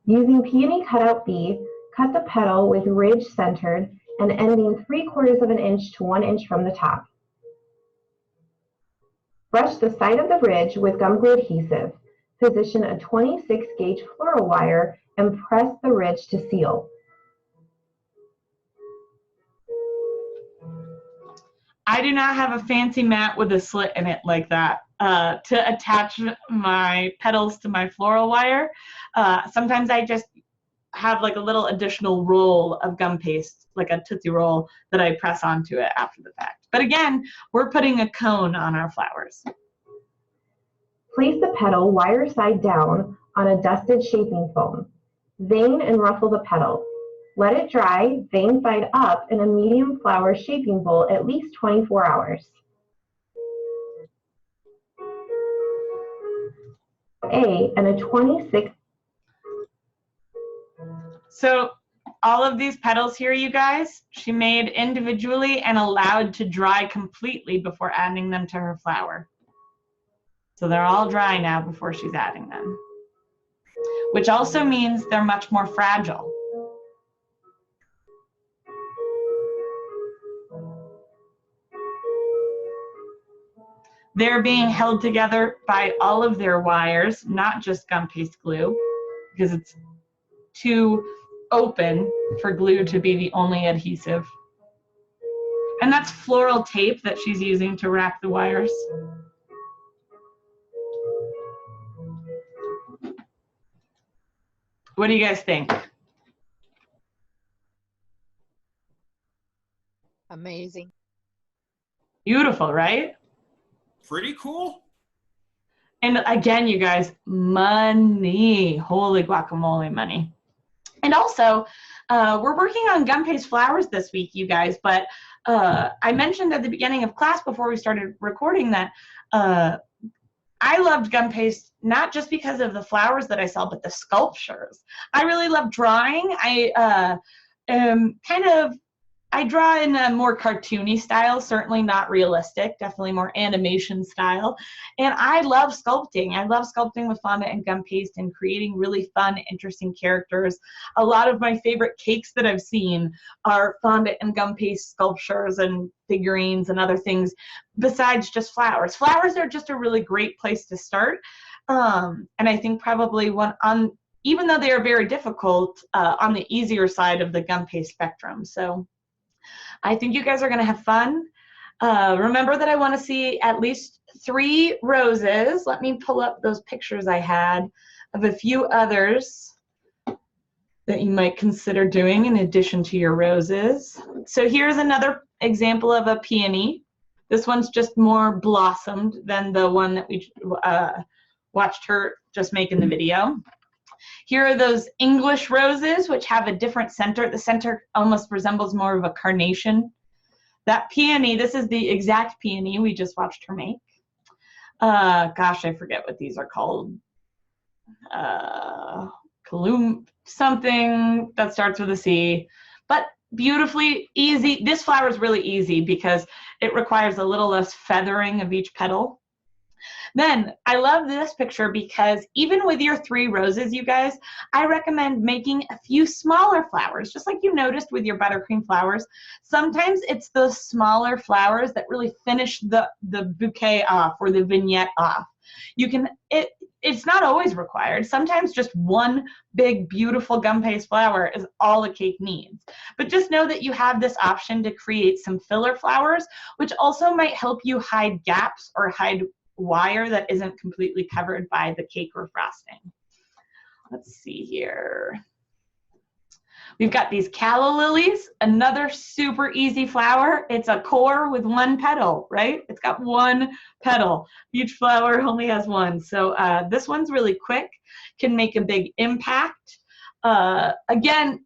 Using peony cutout B, cut the petal with ridge centered and ending 3/4 of an inch to 1 inch from the top. Brush the side of the ridge with gum glue adhesive. Position a 26 gauge floral wire and press the ridge to seal. I do not have a fancy mat with a slit in it like that to attach my petals to my floral wire. Sometimes I just have like a little additional roll of gum paste, like a Tootsie Roll, that I press onto it after the fact. But again, we're putting a cone on our flowers. Place the petal wire side down on a dusted shaping foam. Vein and ruffle the petal. Let it dry, vein side up, in a medium flower shaping bowl at least 24 hours. A and a 26. So all of these petals here, you guys, she made individually and allowed to dry completely before adding them to her flower. So they're all dry now before she's adding them, which also means they're much more fragile. They're being held together by all of their wires, not just gum paste glue, because it's too open for glue to be the only adhesive. And that's floral tape that she's using to wrap the wires. What do you guys think? Amazing. Beautiful, right? Pretty cool. And again, you guys, money. Holy guacamole, money. And also, we're working on gum paste flowers this week, you guys, but I mentioned at the beginning of class before we started recording that I loved gum paste not just because of the flowers that I saw, but the sculptures. I really love drawing. I draw in a more cartoony style, certainly not realistic, definitely more animation style. And I love sculpting. I love sculpting with fondant and gum paste and creating really fun, interesting characters. A lot of my favorite cakes that I've seen are fondant and gum paste sculptures and figurines and other things besides just flowers. Flowers are just a really great place to start. And I think probably even though they are very difficult, on the easier side of the gum paste spectrum. So I think you guys are going to have fun. Remember that I want to see at least 3 roses. Let me pull up those pictures I had of a few others that you might consider doing in addition to your roses. So here's another example of a peony. This one's just more blossomed than the one that we watched her just make in the video. Here are those English roses, which have a different center. The center almost resembles more of a carnation. That peony, this is the exact peony we just watched her make. Gosh, I forget what these are called. Something that starts with a C. But beautifully easy. This flower is really easy because it requires a little less feathering of each petal. Then I love this picture because even with your 3 roses, you guys, I recommend making a few smaller flowers, just like you noticed with your buttercream flowers. Sometimes it's those smaller flowers that really finish the bouquet off or the vignette off. It's not always required. Sometimes just one big, beautiful gum paste flower is all a cake needs. But just know that you have this option to create some filler flowers, which also might help you hide gaps or hide wire that isn't completely covered by the cake or frosting. Let's see here. We've got these calla lilies, another super easy flower. It's a core with 1 petal, right? It's got 1 petal. Each flower only has 1. So this one's really quick, can make a big impact. Again,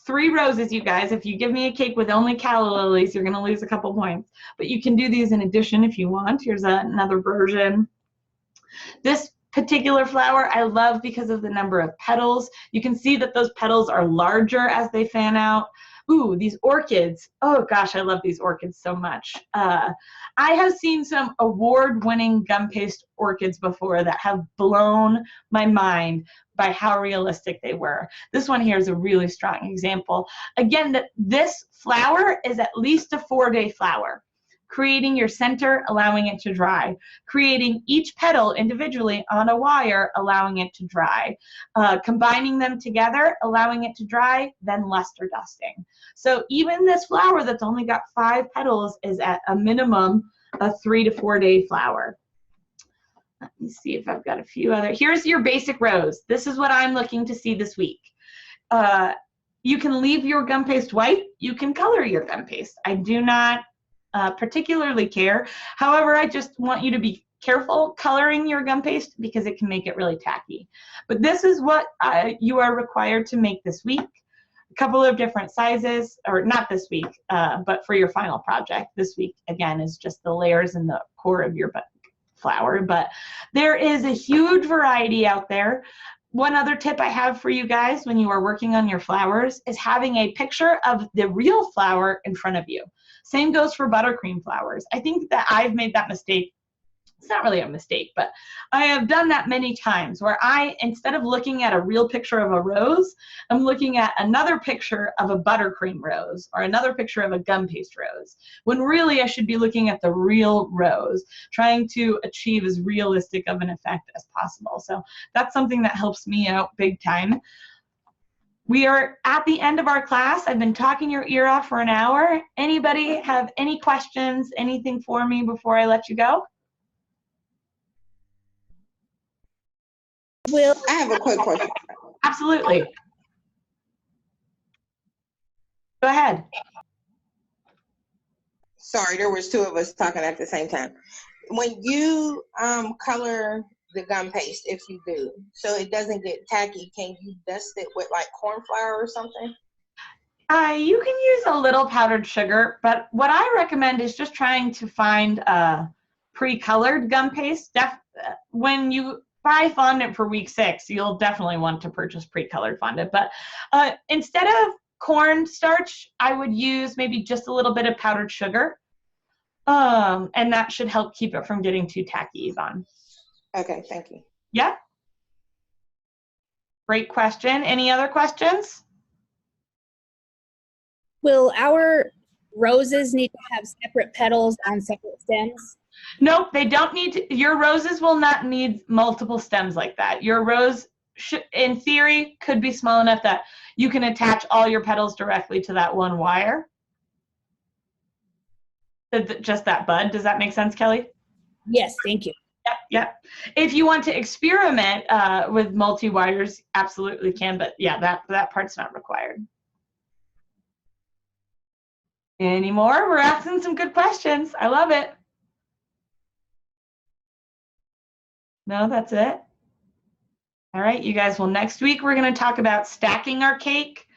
3 roses, you guys. If you give me a cake with only calla lilies, you're going to lose a couple points. But you can do these in addition if you want. Here's another version. This particular flower I love because of the number of petals. You can see that those petals are larger as they fan out. Ooh, these orchids. Oh gosh, I love these orchids so much. I have seen some award-winning gum paste orchids before that have blown my mind by how realistic they were. This one here is a really strong example. Again, this flower is at least a 4-day flower. Creating your center, allowing it to dry. Creating each petal individually on a wire, allowing it to dry. Combining them together, allowing it to dry, then luster dusting. So even this flower that's only got 5 petals is at a minimum a 3 to 4 day flower. Let me see if I've got a few other. Here's your basic rose. This is what I'm looking to see this week. You can leave your gum paste white. You can color your gum paste. I do not particularly care. However, I just want you to be careful coloring your gum paste because it can make it really tacky. But this is what you are required to make this week. A couple of different sizes, or not this week, but for your final project. This week, again, is just the layers and the core of your flower. But there is a huge variety out there. One other tip I have for you guys when you are working on your flowers is having a picture of the real flower in front of you. Same goes for buttercream flowers. I think that I've made that mistake. It's not really a mistake, but I have done that many times where instead of looking at a real picture of a rose, I'm looking at another picture of a buttercream rose or another picture of a gum paste rose, when really I should be looking at the real rose, trying to achieve as realistic of an effect as possible. So that's something that helps me out big time. We are at the end of our class. I've been talking your ear off for an hour. Anybody have any questions, anything for me before I let you go? Will, I have a quick question. Absolutely. Go ahead. Sorry, there was 2 of us talking at the same time. When you color the gum paste, if you do, so it doesn't get tacky, can you dust it with like corn flour or something? You can use a little powdered sugar, but what I recommend is just trying to find pre-colored gum paste. When you buy fondant for week 6, you'll definitely want to purchase pre-colored fondant. But instead of cornstarch, I would use maybe just a little bit of powdered sugar, and that should help keep it from getting too tacky, Yvonne. Okay, thank you. Yeah. Great question. Any other questions? will our roses need to have separate petals on separate stems? Nope, they don't need to. Your roses will not need multiple stems like that. Your rose, in theory, could be small enough that you can attach all your petals directly to that one wire. Just that bud. Does that make sense, Kelly? Yes, thank you. Yep, yep. If you want to experiment with multi-wires, absolutely can, but yeah, that part's not required. Any more? We're asking some good questions. I love it. No, that's it. All right, you guys, well, next week we're going to talk about stacking our cake,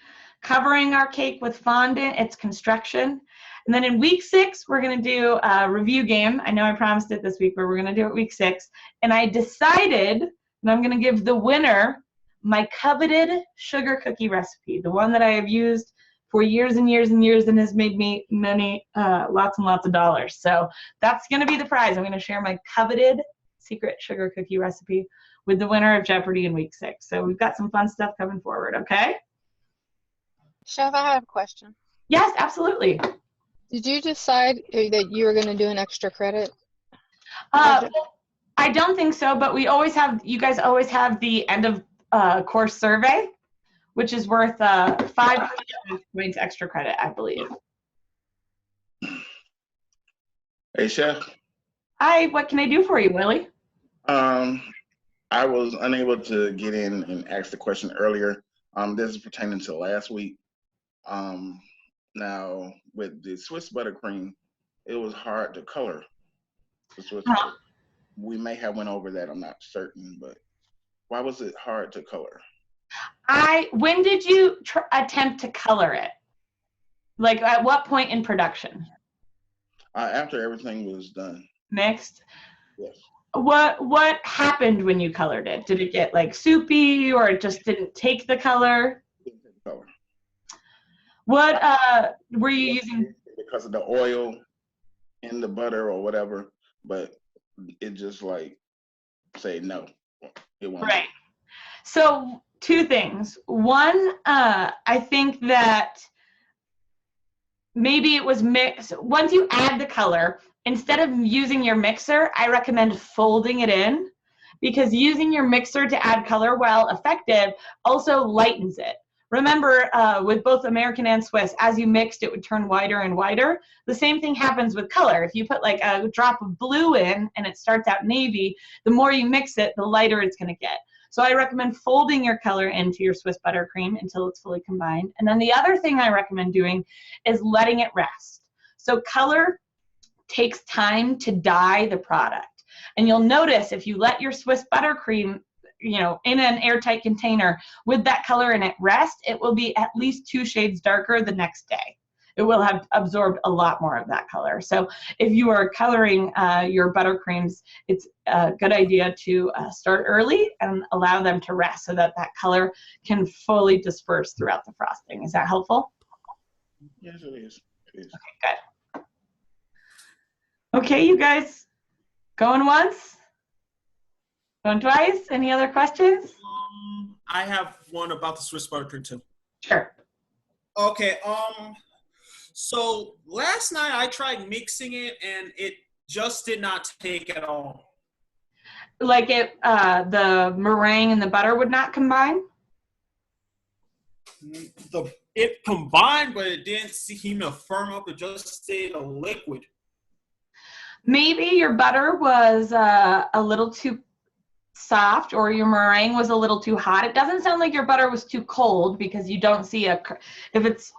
covering our cake with fondant, its construction. And then in week 6, we're going to do a review game. I know I promised it this week, but we're going to do it week 6. And I decided that I'm going to give the winner my coveted sugar cookie recipe, the one that I have used for years and years and years and has made me many, lots and lots of dollars. So that's going to be the prize. I'm going to share my coveted secret sugar cookie recipe with the winner of Jeopardy in week 6. So we've got some fun stuff coming forward, okay? Chef, I have a question. Yes, absolutely. Did you decide that you were going to do an extra credit? I don't think so, but we always have, you guys always have the end of course survey, which is worth 5 points extra credit, I believe. Hey, Chef. Hi, what can I do for you, Willie? I was unable to get in and ask the question earlier. This is pertaining to last week. Now, with the Swiss buttercream, it was hard to color. We may have went over that, I'm not certain, but why was it hard to color? When did you attempt to color it? Like at what point in production? After everything was done. Mixed? Yes. what happened when you colored it? Did it get like soupy, or it just didn't take the color? What were you using? Because of the oil in the butter or whatever, but it just like say no. It won't. Right. So 2 things. One, I think that maybe it was mixed. Once you add the color, instead of using your mixer, I recommend folding it in, because using your mixer to add color, while effective, also lightens it. Remember, with both American and Swiss, as you mixed, it would turn whiter and whiter. The same thing happens with color. If you put like a drop of blue in and it starts out navy, the more you mix it, the lighter it's going to get. So I recommend folding your color into your Swiss buttercream until it's fully combined. And then the other thing I recommend doing is letting it rest. So color takes time to dye the product. And you'll notice if you let your Swiss buttercream, you know, in an airtight container with that color in it rest, it will be at least 2 shades darker the next day. It will have absorbed a lot more of that color. So if you are coloring your buttercreams, it's a good idea to start early and allow them to rest so that that color can fully disperse throughout the frosting. Is that helpful? Yes, it is. It is. Okay, good. Okay, you guys, going once? Going twice? Any other questions? I have one about the Swiss buttercream too. Sure. Okay. So last night I tried mixing it and it just did not take at all. Like the meringue and the butter would not combine? It combined, but it didn't seem to firm up. It just stayed a liquid. Maybe your butter was a little too soft, or your meringue was a little too hot. It doesn't sound like your butter was too cold, because you don't see if it's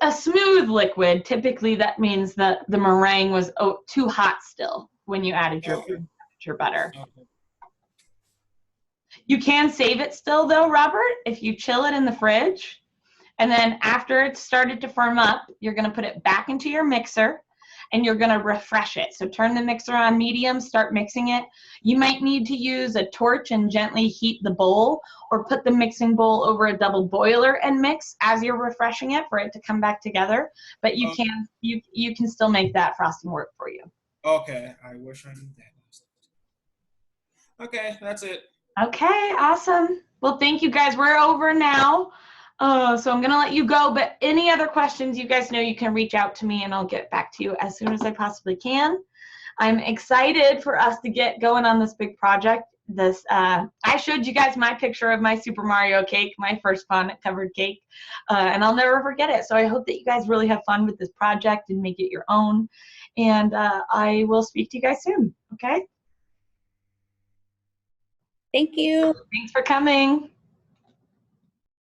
a smooth liquid, typically that means that the meringue was too hot still when you added your butter. Okay. You can save it still though, Robert, if you chill it in the fridge. And then after it's started to firm up, you're going to put it back into your mixer and you're going to refresh it. So turn the mixer on medium, start mixing it. You might need to use a torch and gently heat the bowl, or put the mixing bowl over a double boiler and mix as you're refreshing it for it to come back together. But you can still make that frosting work for you. Okay, I wish I knew that. Okay, that's it. Okay, awesome. Well, thank you guys. We're over now. So I'm going to let you go, but any other questions, you guys know you can reach out to me and I'll get back to you as soon as I possibly can. I'm excited for us to get going on this big project. I showed you guys my picture of my Super Mario cake, my first fondant covered cake, and I'll never forget it. So I hope that you guys really have fun with this project and make it your own. And I will speak to you guys soon, okay? Thank you. Thanks for coming.